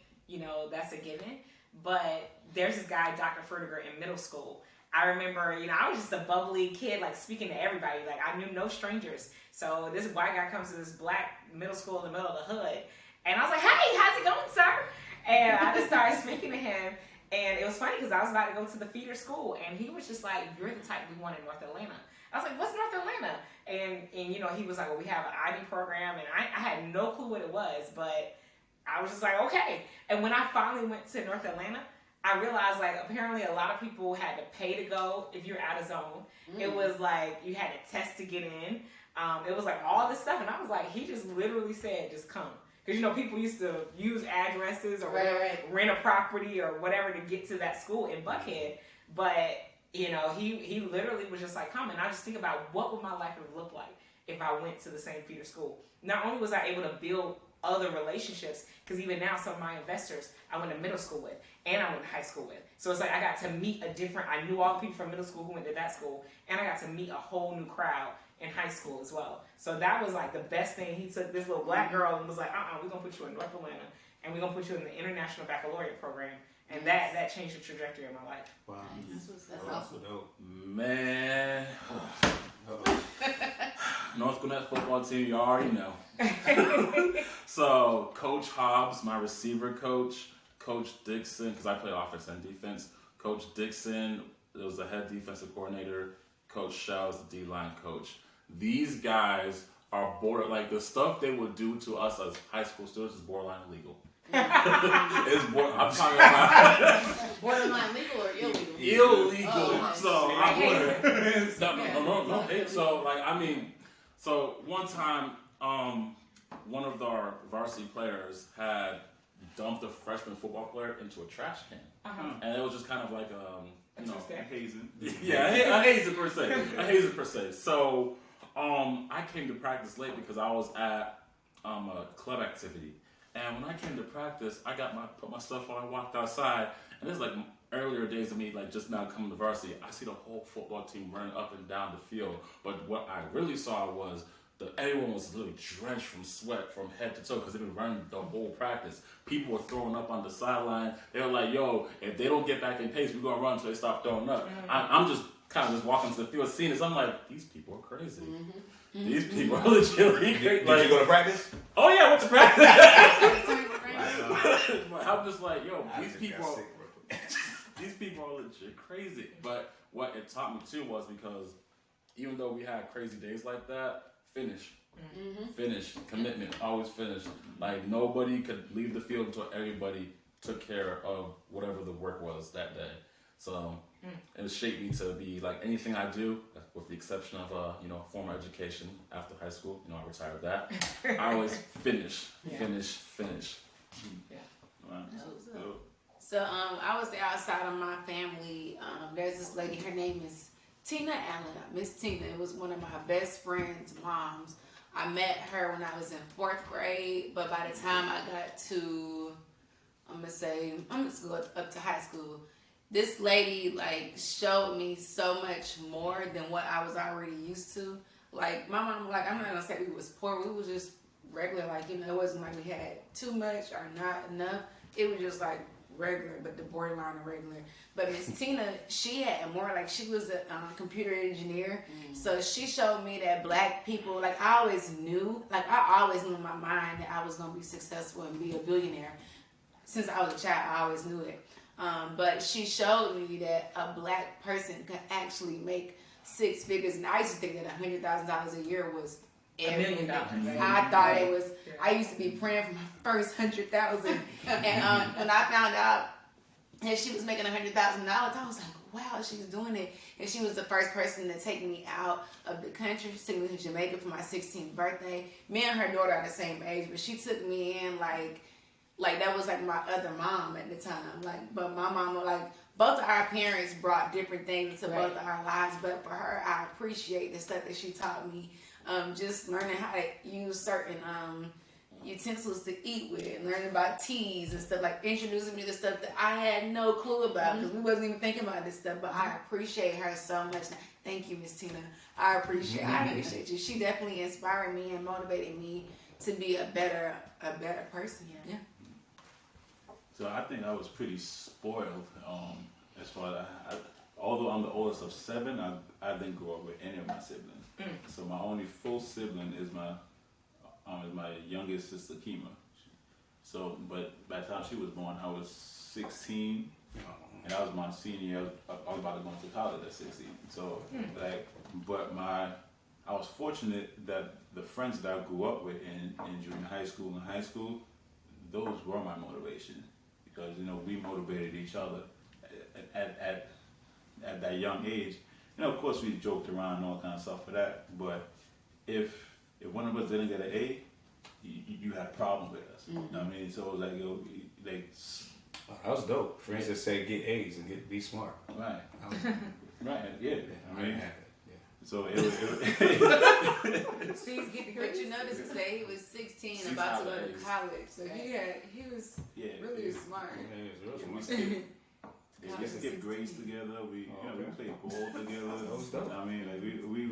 S1: that's a given. But there's this guy, Dr. Fertiger, in middle school. I remember, I was just a bubbly kid, like speaking to everybody. Like I knew no strangers. So this white guy comes to this black middle school in the middle of the hood. And I was like, hey, how's it going, sir? And I just started speaking to him. And it was funny because I was about to go to the feeder school. And he was just like, you're the type we want in North Atlanta. I was like, what's North Atlanta? And you know, he was like, well, we have an IB program, and I had no clue what it was, but I was just like, okay. And when I finally went to North Atlanta, I realized like apparently a lot of people had to pay to go if you're out of zone. It was like you had to test to get in. It was like all this stuff, and I was like, he just literally said, just come. Because, you know, people used to use addresses or rent a property or whatever to get to that school in Buckhead. But, you know, he literally was just like, come. And I just think about what would my life have looked like if I went to the same feeder school. Not only was I able to build other relationships, because even now some of my investors I went to middle school with and I went to high school with. So it's like I got to meet I knew all the people from middle school who went to that school, and I got to meet a whole new crowd in high school as well. So that was like the best thing. He took this little black girl and was like, we're going to put you in North Atlanta, and we're going to put you in the International Baccalaureate program. And that changed the trajectory of my life.
S3: Wow.
S2: That's awesome.
S6: Man. North Gwinnett football team, you already know. So, Coach Hobbs, my receiver coach, Coach Dixon, because I play offense and defense, Coach Dixon was the head defensive coordinator, Coach Shell is the D-line coach. These guys are like the stuff they would do to us as high school students is borderline illegal. I'm talking about
S2: borderline legal or illegal?
S6: Illegal.
S2: Oh,
S6: so no. So like so one time, one of our varsity players had dumped a freshman football player into a trash can, and it was just kind of like a hazing. Yeah, a hazing per se. So I came to practice late because I was at a club activity. And when I came to practice, I put my stuff on, I walked outside, and this is like earlier days of me, like just now coming to varsity. I see the whole football team running up and down the field, but what I really saw was everyone was literally drenched from sweat from head to toe because they've been running the whole practice. People were throwing up on the sideline. They were like, yo, if they don't get back in pace, we're going to run until they stop throwing up. I'm just kind of just walking to the field, seeing this. I'm like, these people are crazy. These people are legitimately crazy.
S3: Did you go to practice?
S6: Oh yeah, I went to practice. I'm just like, yo, these people are legit crazy. But what it taught me too was because even though we had crazy days like that, finish, commitment, always finish. Like nobody could leave the field until everybody took care of whatever the work was that day. So it shaped me to be like anything I do, with the exception of formal education after high school. I retired that. I always finish.
S1: Yeah.
S9: Wow.
S7: So I was outside of my family. There's this lady. Her name is Tina Allen. Miss Tina. It was one of my best friend's moms. I met her when I was in 4th grade, but by the time I got to, I'm just go up to high school. This lady like showed me so much more than what I was already used to. Like my mom, like I'm not gonna say we was poor. We was just regular. Like it wasn't like we had too much or not enough. It was just like regular, but the borderline of regular. But Miss Tina, she had more. Like she was a computer engineer, so she showed me that black people. Like I always knew in my mind that I was gonna be successful and be a billionaire. Since I was a child, I always knew it. But she showed me that a black person could actually make 6 figures, and I used to think that $100,000 a year was everything.
S1: $1 million.
S7: I thought it was. I used to be praying for my first $100,000, and when I found out that she was making $100,000, I was like, wow, she's doing it. And she was the first person to take me out of the country. She took me to Jamaica for my 16th birthday. Me and her daughter are the same age, but she took me in like that was like my other mom at the time. But my mom, both of our parents brought different things to both of our lives. But for her, I appreciate the stuff that she taught me. Just learning how to use certain utensils to eat with, and learning about teas and stuff, like introducing me to stuff that I had no clue about because we wasn't even thinking about this stuff. But I appreciate her so much. Thank you, Miss Tina. I appreciate you. She definitely inspired me and motivated me to be a better person. Yeah.
S9: So I think I was pretty spoiled as far as although I'm the oldest of 7, I didn't grow up with any of my siblings. So my only full sibling is my youngest sister Kima. So, but by the time she was born, I was 16, and I was my senior year. I was about to go into college at 16. So, like, but I was fortunate that the friends that I grew up with in junior high school and high school, those were my motivation, because we motivated each other at that young age. Of course we joked around and all kind of stuff for that, but if one of us didn't get an A, you had a problem with us. You know what I mean? So it was like,
S3: that was dope. Friends that say get A's and be smart.
S9: Right. Right. Yeah. I mean, so it was.
S7: C's get the But you notice he said he was 16, C's about to go to college. So he was really smart.
S3: Yeah, he was real smart.
S9: We skipped grades together. We played ball together. I mean, like we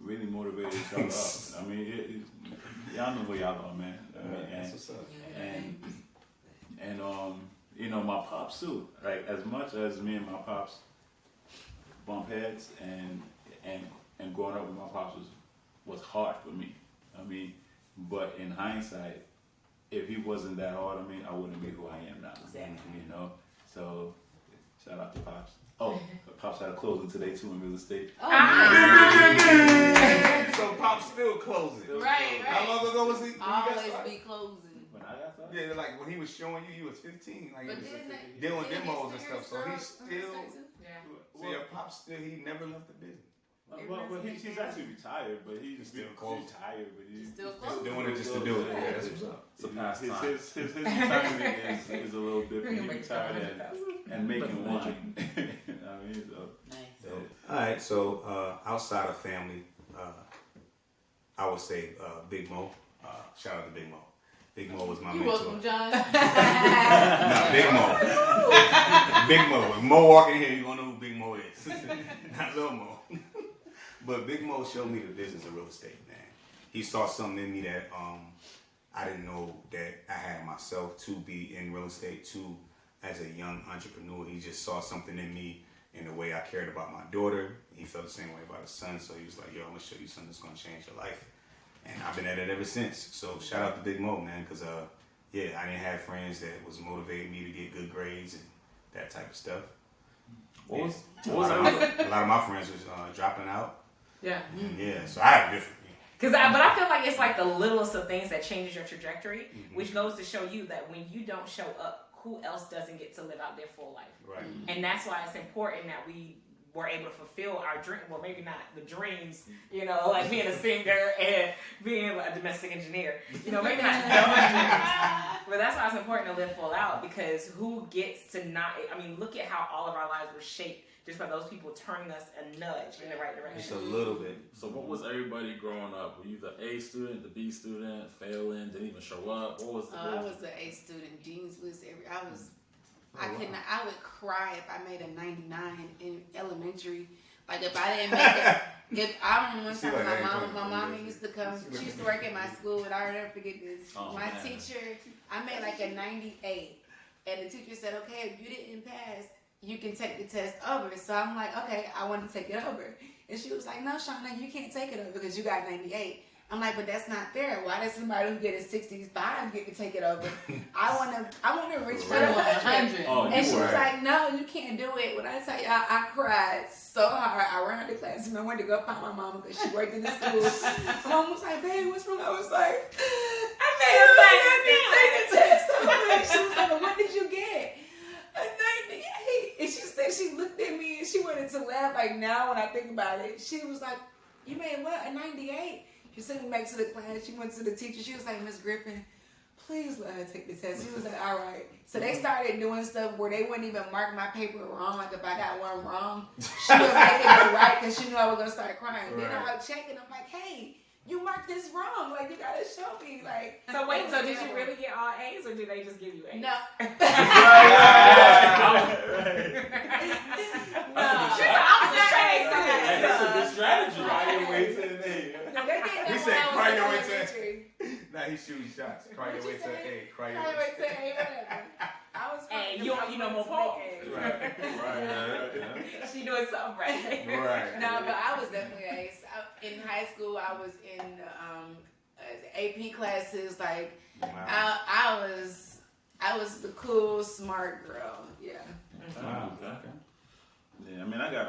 S9: really motivated each other up. I mean, y'all know who y'all are, man.
S3: That's what's up.
S9: And my pops too. Like, as much as me and my pops bump heads, and growing up with my pops was hard for me. I mean, but in hindsight, if he wasn't that hard on me, I wouldn't be who I am now. Exactly. So shout out to Pops. Oh, Pops had a closing today too in real estate.
S7: Oh,
S3: so Pops still closing.
S7: Right.
S3: How long ago was he?
S7: Always be closing.
S9: When I got started?
S3: Yeah, like when he was showing you, he was 15. Like,
S7: But
S3: he was
S7: didn't
S3: doing
S7: didn't
S3: demos and
S7: his
S3: stuff. So
S7: parents
S3: he's
S7: grow
S3: still.
S7: up in
S3: See, Pops still. He never left the business.
S9: Well, he's actually retired, but he's
S3: still close.
S9: Retired, but he's
S7: still
S3: Just doing it just to do it. Yeah, that's what's up.
S6: It's a pastime.
S9: His retirement is a little different. He retired and making wine. I mean, so.
S7: Nice.
S3: All right, so outside of family, I would say Big Mo. Shout out to Big Mo. Big Mo was my mentor.
S2: You welcome, John.
S3: No, Big Mo. Big Mo. When Mo walk in here, you're gonna know who Big Mo is. Not Lil Mo. But Big Mo showed me the business of real estate, man. He saw something in me that I didn't know that I had myself to be in real estate too. As a young entrepreneur, he just saw something in me in the way I cared about my daughter. He felt the same way about his son, so he was like, yo, I'm gonna show you something that's gonna change your life. And I've been at it ever since. So shout out to Big Mo, man, because I didn't have friends that was motivating me to get good grades and that type of stuff. A lot of my friends was dropping out.
S1: Yeah.
S3: Yeah, so I had a different.
S1: But I feel like it's like the littlest of things that changes your trajectory, which goes to show you that when you don't show up, who else doesn't get to live out their full life?
S3: Right.
S1: And that's why it's important that we were able to fulfill our dream. Well, maybe not the dreams, like being a singer and being a domestic engineer. Maybe not those dreams. But that's why it's important to live full out, because who gets to not? I mean, look at how all of our lives were shaped just by those people turning us a nudge in the right direction.
S3: Just a little bit.
S6: So what was everybody growing up? Were you the A student, the B student, failing, didn't even show up? What was the
S7: I was the A student, Dean's List. I would cry if I made a 99 in elementary. Like if I didn't make it. I remember one time my mama used to come. She used to work at my school, and I'll never forget this. My teacher, I made like a 98, and the teacher said, "Okay, if you didn't pass, you can take the test over." So I'm like, "Okay, I want to take it over," and she was like, "No, Shauna, you can't take it over because you got 98." I'm like, but that's not fair. Why does somebody who get a 65 get to take it over? I want to reach for the 100. And she was like, no, you can't do it. When I tell y'all, I cried so hard. I ran out of class and I went to go find my mama because she worked in the school. My mom was like, babe, what's wrong? I was like, I made a 98. Take the test over. She was like, well, what did you get? A 98. And she said, she looked at me and she wanted to laugh. Like now when I think about it, she was like, you made what? A 98? She sent me back to the class. She went to the teacher. She was like, Miss Griffin, please let her take the test. She was like, all right. So they started doing stuff where they wouldn't even mark my paper wrong. Like if I got one wrong, she would make it right because she knew I was going to start crying. Right. Then I would check and I'm like, hey, you marked this wrong. Like, you got to show me. Like,
S1: so wait, so did you really get all A's or did they just give you A's?
S7: No.
S6: That's a good strategy.
S3: Cry your way to the A. He said, cry your way to the A. Nah, he's shooting shots. Cry your way to the A. Cry your way to the A.
S7: Whatever. I was
S1: and you know more Paul.
S3: Right.
S1: She doing something right.
S3: Right.
S7: No, but I was definitely an ace. In high school, I was in AP classes. Like
S3: Wow.
S7: I was the cool, smart girl. Yeah.
S3: Wow.
S9: Yeah, I mean, I got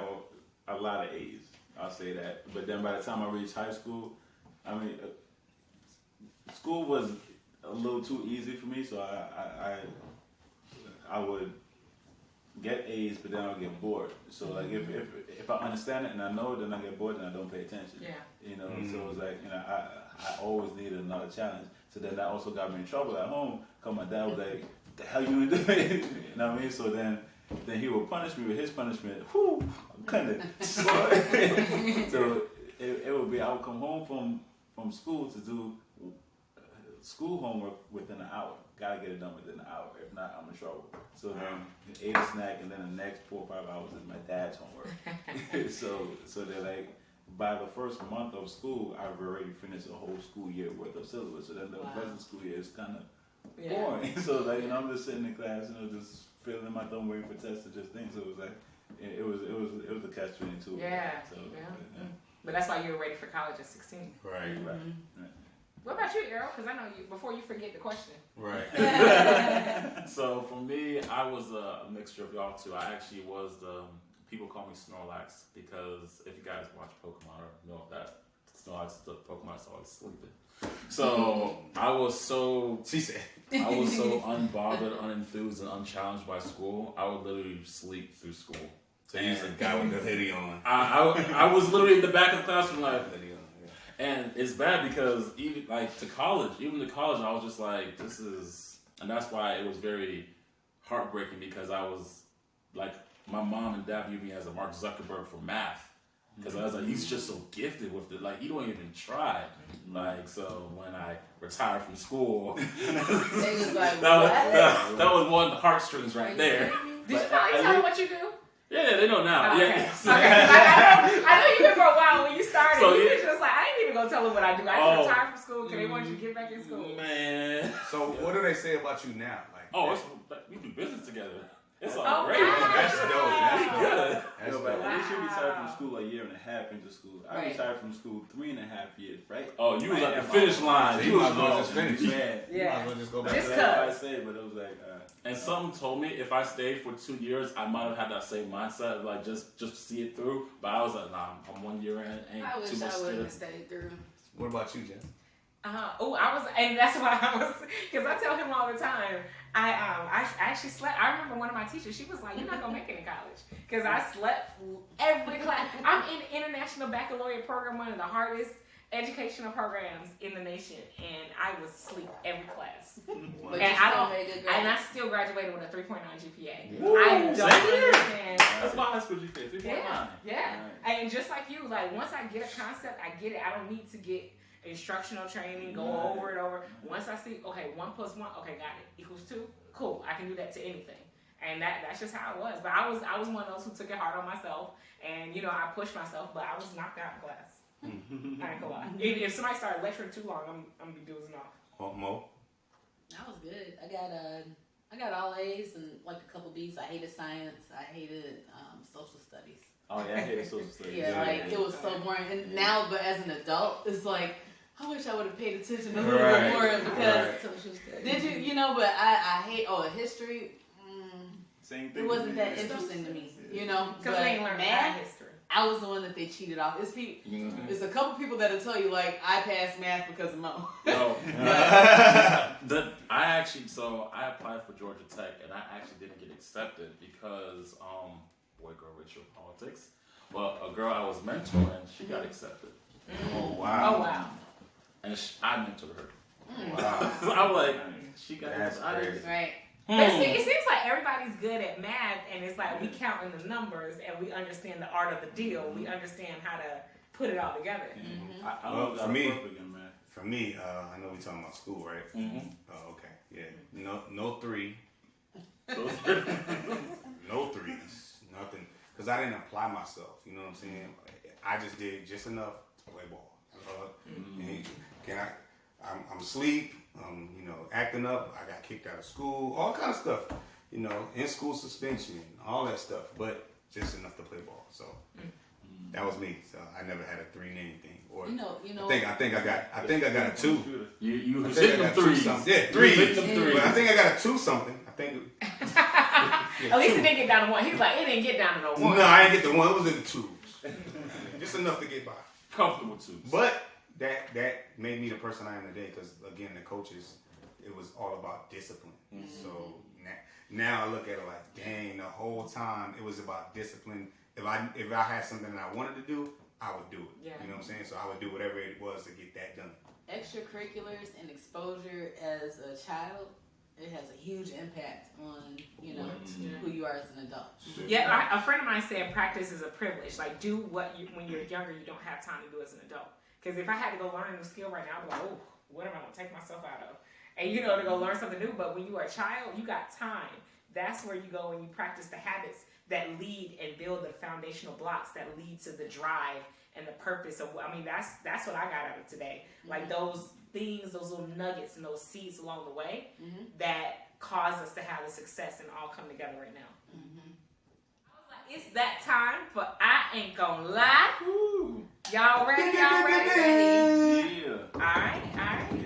S9: a lot of A's. I'll say that. But then by the time I reached high school, I mean, school was a little too easy for me. So I would get A's, but then I would get bored. So like if I understand it and I know it, then I get bored and I don't pay attention.
S1: Yeah.
S9: You know, so it's like, you know, I always needed another challenge. So then that also got me in trouble at home. Cause my dad was like, "What the hell you doing?" You know what I mean? So then he would punish me with his punishment. Whew, I'm kind of so it would be I would come home from school to do school homework within an hour. Gotta get it done within an hour. If not, I'm in trouble. So then ate a snack, and then the next 4 or 5 hours is my dad's homework. so they're like, by the first month of school, I've already finished a whole school year worth of syllabus. So then the rest of the school year is kind of boring. So like, you know, I'm just sitting in class, you know, just feeling my thumb waiting for tests to just think. So it was like, it was a catch-22.
S1: Yeah.
S9: So,
S1: Yeah. But that's why you were ready for college at 16.
S3: Right.
S9: Right.
S1: What about you, Errol? Because I know you. Before you forget the question.
S3: Right.
S6: So for me, I was a mixture of y'all two. I actually was the people call me Snorlax because if you guys watch Pokemon or know that Snorlax is the Pokemon that's always sleeping. So I was so unbothered, unenthused, and unchallenged by school. I would literally sleep through school.
S3: So he's a guy with the hoodie on.
S6: I was literally in the back of the classroom like. And it's bad because even to college, I was just like, this is, and that's why it was very heartbreaking because I was like, my mom and dad viewed me as a Mark Zuckerberg for math because I was like, he's just so gifted with it, like he don't even try. Like so, when I retired from school, that was one of the heartstrings right there.
S1: Did you finally tell them what you do?
S6: Yeah, they know now.
S1: Oh, okay.
S6: Yeah.
S1: Okay. I know you've been for a while when you started. So, you was just like, I ain't even gonna tell them what I do. I just retired from school because they wanted you to get back in school.
S6: Man.
S3: So what do they say about you now? Like,
S6: we do business together. It's all
S1: Oh,
S6: great.
S1: wow.
S3: That's dope. That's
S6: good.
S3: That's
S9: But
S3: dope.
S9: at least you retired from school a year and a half into school. I
S7: Right.
S9: retired from school 3.5 years, right?
S6: Oh, you was at the finish line.
S3: So you might as well just finish.
S9: Man.
S3: You might as well just go back.
S1: Just
S9: That's what I said, but it was like,
S6: And something told me if I stayed for 2 years, I might have had that same mindset of like just see it through. But I was like, nah, I'm 1 year in. Ain't
S7: I
S6: too
S7: wish
S6: much
S7: I wouldn't have
S6: to
S7: stayed through.
S3: What about you, Jen?
S1: And that's why I was, because I tell him all the time, I actually slept. I remember one of my teachers, she was like, you're not going to make it in college. Because I slept every class. I'm in International Baccalaureate program, one of the hardest educational programs in the nation, and I would sleep every class.
S7: But
S1: And I still graduated with a 3.9 GPA.
S6: Woo,
S1: I don't
S6: same here.
S1: understand.
S6: That's my high school GPA, 3.9.
S1: Yeah. And just like you, like once I get a concept, I get it. I don't need to get instructional training, go over it over. Once I see, okay, 1 + 1, okay, got it, equals 2. Cool, I can do that to anything. And that's just how it was. But I was one of those who took it hard on myself, and I pushed myself, but I was knocked out in class. I ain't gonna lie. If somebody started lecturing too long, I'm gonna be dozing off.
S3: Mo?
S2: That was good. I got all A's and like a couple B's. I hated science. I hated social studies.
S9: oh yeah, I hated social studies.
S2: Yeah, like it was so boring. And now, but as an adult, it's like I wish I would have paid attention a little bit more because did you? But I hate history.
S9: Same thing.
S2: It wasn't that interesting to me,
S1: Because
S2: But
S1: they ain't learned
S2: math,
S1: history.
S2: I was the one that they cheated off. It's a couple people that'll tell you like I passed math because of Mo.
S6: No. I applied for Georgia Tech and I actually didn't get accepted because boy-girl racial politics. But a girl I was mentoring, she got accepted.
S3: Oh wow.
S1: Oh wow.
S6: And I mentored her.
S3: Wow.
S6: I'm like, she got
S3: accepted.
S2: Right.
S1: But see, it seems like everybody's good at math, and it's like we counting the numbers, and we understand the art of the deal. We understand how to put it all together.
S3: Well, for me, I know we talking about school, right? Oh, okay. Yeah. No 3. No 3s. Nothing. Because I didn't apply myself. You know what I'm saying? I just did just enough to play ball. I'm asleep. Acting up. I got kicked out of school. All kind of stuff. In school suspension, all that stuff. But just enough to play ball. So That was me. So I never had a 3 name thing. Or
S2: You know.
S3: I think I got a 2.
S6: You
S3: I
S6: was
S3: think
S6: hitting
S3: I
S6: them
S3: got 2
S6: threes.
S3: something. Yeah,
S6: You was
S3: 3s.
S6: hitting them threes.
S3: But I think I got a 2 something. I think.
S1: At least it didn't get down to 1. He was like, it didn't get down to no 1.
S3: No, I didn't get the 1. It was in the 2s. Just enough to get by.
S6: Comfortable twos.
S3: But that made me the person I am today. Because again, the coaches, it was all about discipline. So now I look at it like, dang, the whole time it was about discipline. If I had something that I wanted to do, I would do it.
S1: Yeah.
S3: You know what I'm saying? So I would do whatever it was to get that done.
S2: Extracurriculars and exposure as a child, it has a huge impact on, who you are as an adult.
S1: Yeah, a friend of mine said practice is a privilege. Like, do what when you're younger you don't have time to do as an adult. Because if I had to go learn a new skill right now, I'd be like, oh, what am I going to take myself out of? And, to go learn something new. But when you are a child, you got time. That's where you go and you practice the habits that lead and build the foundational blocks that lead to the drive and the purpose of that's what I got out of today. Like those things, those little nuggets and those seeds along the way that cause us to have the success and all come together right now. I was like, it's that time for I Ain't Gonna Lie.
S6: Woo.
S1: Y'all ready? Y'all ready?
S6: Yeah.
S1: All right.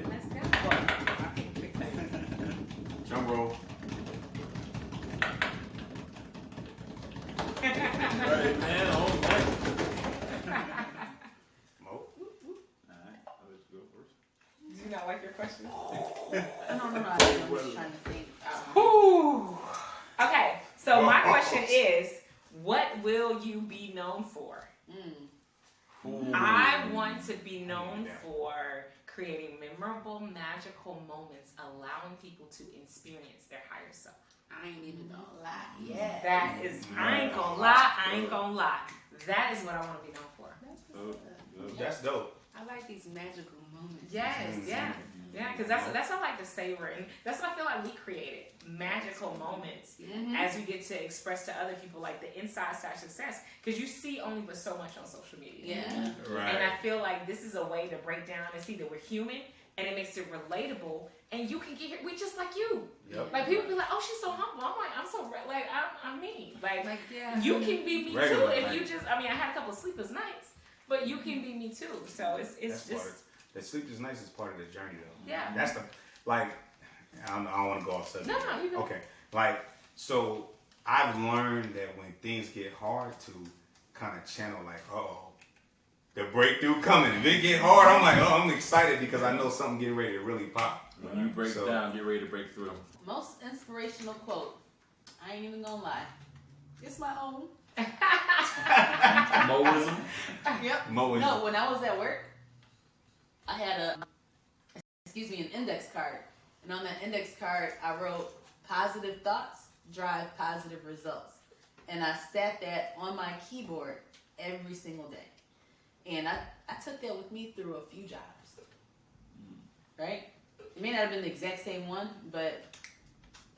S1: Let's go.
S3: Drum roll.
S6: Right, man. All right.
S3: Mo.
S9: Alright, I'll let you go first.
S1: Do you not like your question?
S2: No, I'm just trying to think.
S1: Whew. Okay, so my question is, what will you be known for? I want to be known for creating memorable, magical moments, allowing people to experience their higher self.
S7: I ain't even gonna lie. Yeah.
S1: That is, I ain't gonna lie. That is what I want to be known for.
S3: That's dope.
S7: I like these magical moments.
S1: Yes, yeah, because that's what I like to savor, and that's what I feel like we created, magical moments as we get to express to other people, like the inside side success, because you see only but so much on social media.
S2: Yeah.
S3: Right.
S1: And I feel like this is a way to break down and see that we're human, and it makes it relatable, and you can get here. We just like you.
S3: Yep.
S1: Like people be like, "Oh, she's so humble." I'm like, "I'm so I'm me." Like
S7: yeah.
S1: you can be me
S3: Regular,
S1: too if
S3: right.
S1: you just. I mean, I had a couple of sleepless nights, but you can be me too. So it's
S3: That's
S1: just.
S3: the sleep is nice is part of the journey though.
S1: Yeah.
S3: That's the I don't want to go off subject.
S1: No, you go.
S3: Okay. So I've learned that when things get hard to kind of channel the breakthrough coming. If it get hard, I'm like, I'm excited because I know something getting ready to really pop.
S6: When you break down, get ready to break through.
S2: Most inspirational quote. I ain't even gonna lie. It's my own.
S6: Moism.
S2: Yep.
S3: Moism.
S2: No, when I was at work, I had an index card. And on that index card, I wrote positive thoughts drive positive results. And I sat that on my keyboard every single day. And I took that with me through a few jobs. Right? It may not have been the exact same one, but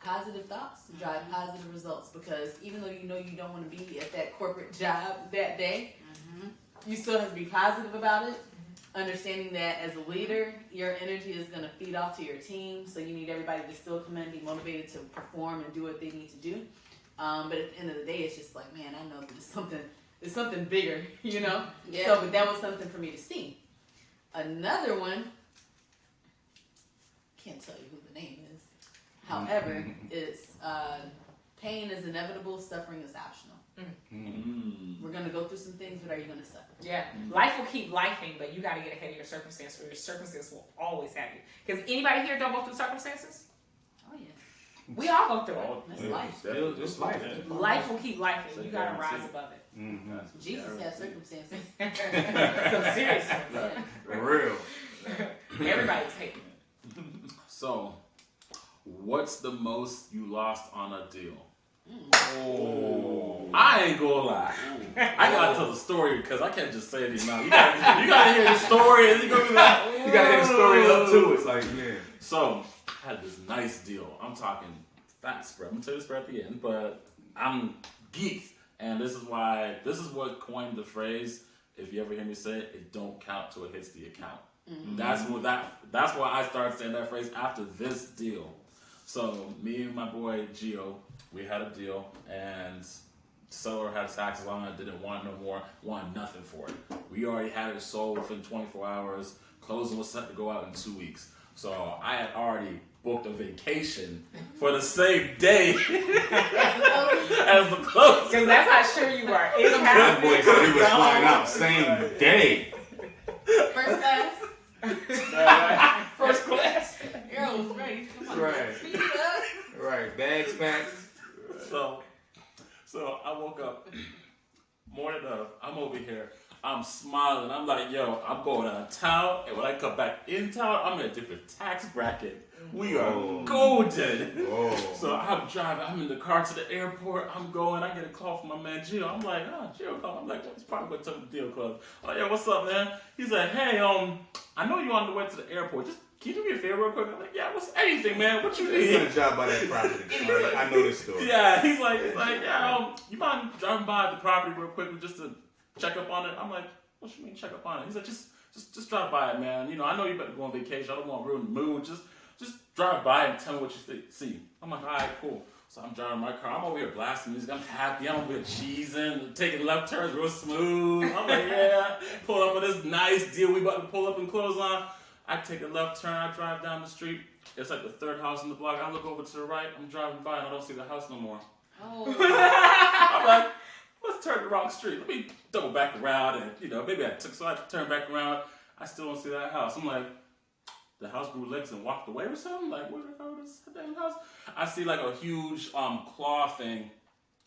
S2: positive thoughts drive positive results, because even though you know you don't want to be at that corporate job that day, you still have to be positive about it, understanding that as a leader, your energy is going to feed off to your team, so you need everybody to still come in and be motivated to perform and do what they need to do. But at the end of the day, it's just like, man, I know that it's something bigger, Yeah. So, but that was something for me to see. Another one, can't tell you who the name is. However, it's pain is inevitable, suffering is optional. We're going to go through some things, but are you going to suffer?
S1: Yeah, life will keep lifing, but you got to get ahead of your circumstance, or your circumstance will always have you. Because anybody here don't go through circumstances?
S2: Oh, yeah.
S1: We all go through it.
S2: That's life.
S3: It's life.
S1: Life will keep lifing. You got to rise above it.
S2: Jesus had circumstances.
S1: Some serious ones.
S2: Yeah.
S3: For real.
S1: Everybody's hating.
S6: So, what's the most you lost on a deal?
S3: Oh.
S6: I ain't gonna lie. I gotta tell the story because I can't just say it now. You gotta hear the story, and you're gonna be like,
S3: You gotta hear the story up too. It's like, yeah.
S6: So, I had this nice deal. I'm talking fat spread. I'm gonna tell you the spread at the end, but I'm geeked. And this is what coined the phrase, if you ever hear me say it, it don't count till it hits the account. That's why I started saying that phrase after this deal. So me and my boy Gio, we had a deal, and seller had taxes on it, didn't want no more, wanted nothing for it. We already had it sold within 24 hours. Closing was set to go out in 2 weeks. So I had already booked a vacation for the same day as the closing.
S1: Because that's how sure you are. It's
S3: That
S1: happening.
S3: boy said he was flying out same day.
S2: First class.
S6: First class.
S2: Arrow was ready. Come on.
S3: Right.
S2: Speed it up.
S3: Right, bags packed.
S6: So I woke up morning of, I'm over here, I'm smiling, I'm like, yo, I'm going out of town, and when I come back in town, I'm in a different tax bracket. We are golden.
S3: Oh.
S6: So I'm driving, I'm in the car to the airport, I'm going, I get a call from my man Gio. I'm like, Gio call. I'm like, well, he's probably going to tell me the deal club. I'm like, yeah, what's up, man? He's like, hey, I know you're on the way to the airport. Just can you do me a favor real quick? I'm like, yeah, what's anything, man? What you
S3: He's
S6: need?
S3: gonna drive by that property. I know this story.
S6: Yeah, he's like, yeah, you mind driving by the property real quickly just to check up on it? I'm like, what you mean check up on it? He's like, just drive by it, man. You know, I know you better go on vacation. I don't want to ruin the mood. Just drive by and tell me what you see. I'm like, all right, cool. So I'm driving my car. I'm over here blasting music. I'm happy. I'm over here cheesing, taking left turns real smooth. I'm like, yeah. Pull up with this nice deal. We about to pull up and close on. I take a left turn. I drive down the street. It's like the third house in the block. I look over to the right. I'm driving by and I don't see the house no more.
S2: Oh.
S6: I'm like, let's turn the wrong street. Let me double back around and, maybe I turned back around. I still don't see that house. I'm like, the house grew legs and walked away or something? Like, where the hell is that damn house? I see like a huge claw thing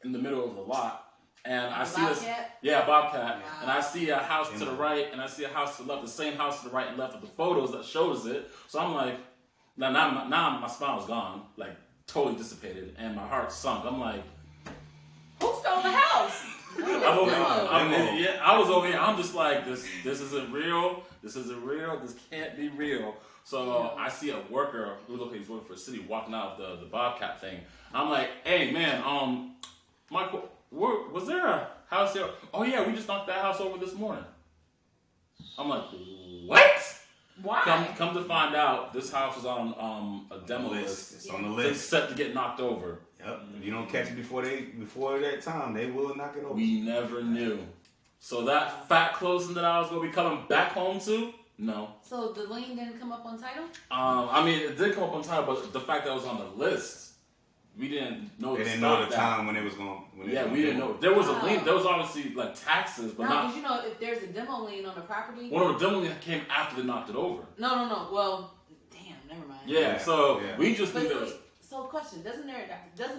S6: in the middle of the lot. And I see this, bobcat. Wow. And I see a house to the right, and I see a house to the left, the same house to the right and left of the photos that shows it. So I'm like, now my smile is gone, like totally dissipated, and my heart sunk. I'm like,
S1: Who stole the house?
S6: I was over here. I'm just like, this isn't real. This isn't real. This can't be real. So I see a worker who looks like he's working for the city walking out of the bobcat thing. I'm like, hey man, Michael. Was there a house there? Oh yeah, we just knocked that house over this morning. I'm like, what?
S1: Why?
S6: Come to find out, this house was on a demo list.
S3: It's on the list.
S6: It's set to get knocked over.
S3: Yep. If you don't catch it before that time, they will knock it over.
S6: We never knew. So that fat closing that I was gonna be coming back home to, no.
S2: So the lien didn't come up on title?
S6: I mean, it did come up on title, but the fact that it was on the list. We didn't know.
S3: They didn't know the time when it was going.
S6: We didn't know. There was a lien. There was obviously like taxes, but not.
S2: Because if there's a demo lien on the property.
S6: Well, the demo lien came after they knocked it over.
S2: No. Well, damn, never mind.
S6: Yeah. So we just knew that.
S2: So, question: doesn't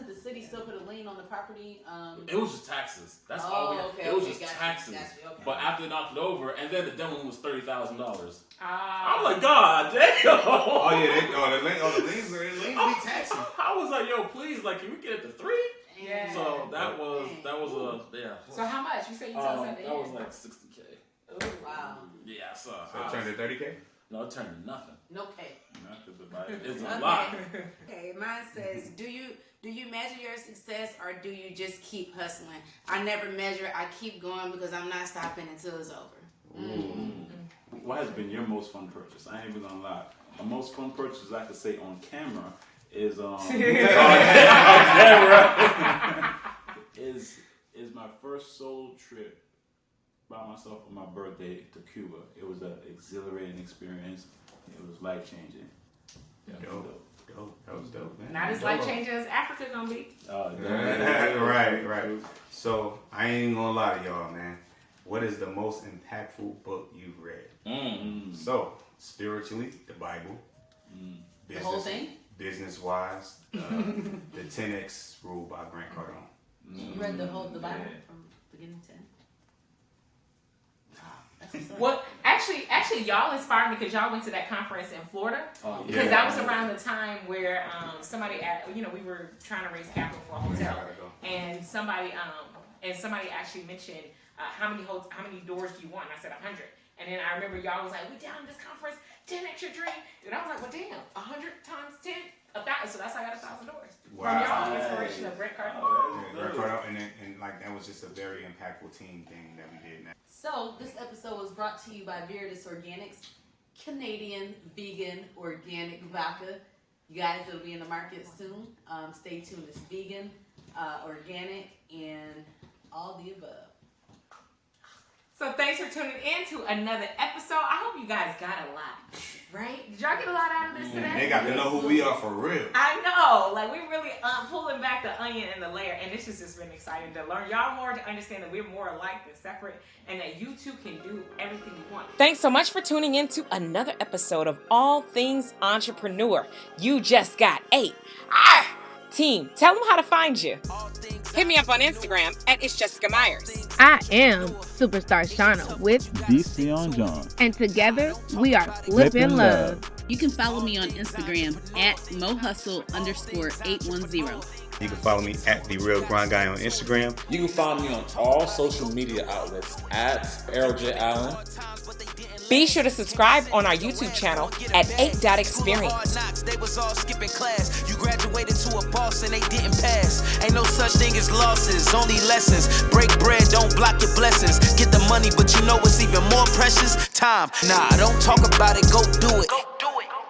S2: the city still put a lien on the property?
S6: It was just taxes. That's all. It was just taxes.
S2: Okay.
S6: But after they knocked it over, and then the demo lien was $30,000.
S1: I'm
S6: like, God damn.
S3: Oh yeah, the liens be taxing.
S6: I was like, yo, please, like, can we get it to 3?
S1: Yeah.
S6: So that was yeah.
S1: So how much? You said you told us at the end.
S6: That was like $60K.
S2: Oh wow.
S6: Yeah. So
S3: it turned to $30K.
S6: No, it turned to nothing.
S2: No K.
S6: It's a lot.
S7: Okay, mine says, do you measure your success or do you just keep hustling? I never measure. I keep going because I'm not stopping until it's over.
S9: What has been your most fun purchase? I ain't even gonna lie. My most fun purchase I could say on camera is is my first solo trip by myself on my birthday to Cuba. It was an exhilarating experience. It was life changing.
S3: Dope. That was dope, man.
S1: Not as life changing as Africa gonna be.
S3: Right. So I ain't gonna lie to y'all, man. What is the most impactful book you've read? So spiritually, the Bible.
S2: The whole thing.
S3: Business wise, the 10X Rule by Grant Cardone.
S2: You read the Bible from beginning to end.
S1: Well, actually, y'all inspired me because y'all went to that conference in Florida. Because that was around the time where somebody, we were trying to raise capital for a hotel, and somebody actually mentioned how many doors do you want? And I said 100. And then I remember y'all was like, we down in this conference, 10X your dream. And I was like, well, damn, 100 times 10, 1,000. So that's how I got 1,000 doors. Wow. From y'all, inspiration of Grant Cardone.
S3: Grant Cardone, and like that was just a very impactful team thing that we did.
S2: So this episode was brought to you by Viridis Organics, Canadian vegan organic vodka. You guys, it'll be in the market soon. Stay tuned. It's vegan, organic, and All the above.
S1: So thanks for tuning in to another episode. I hope you guys got a lot, right? Did y'all get a lot out of this today?
S3: They got to know who we are for real.
S1: I know. Like, we really pulling back the onion and the layer. And this has just been exciting to learn y'all more, to understand that we're more alike than separate, and that you too can do everything you want. Thanks so much for tuning in to another episode of All Things Entrepreneur. You just got a team. Tell them how to find you. Hit me up on Instagram at It's Jessica Myers.
S4: I am Superstar Shauna with
S9: DC on John.
S4: and together we are Flippin' Love.
S5: You can follow me on Instagram at mohustle_810.
S3: You can follow me at The Real Grind Guy on Instagram.
S6: You can find me on all social media outlets at Errol J. Allen.
S1: Be sure to subscribe on our YouTube channel at 8.experience.
S8: They was all skipping class. You graduated to a boss and they didn't pass. Ain't no such thing as losses, only lessons. Break bread, don't block your blessings. Get the money, but you know what's even more precious? Time. Nah, don't talk about it, go do it.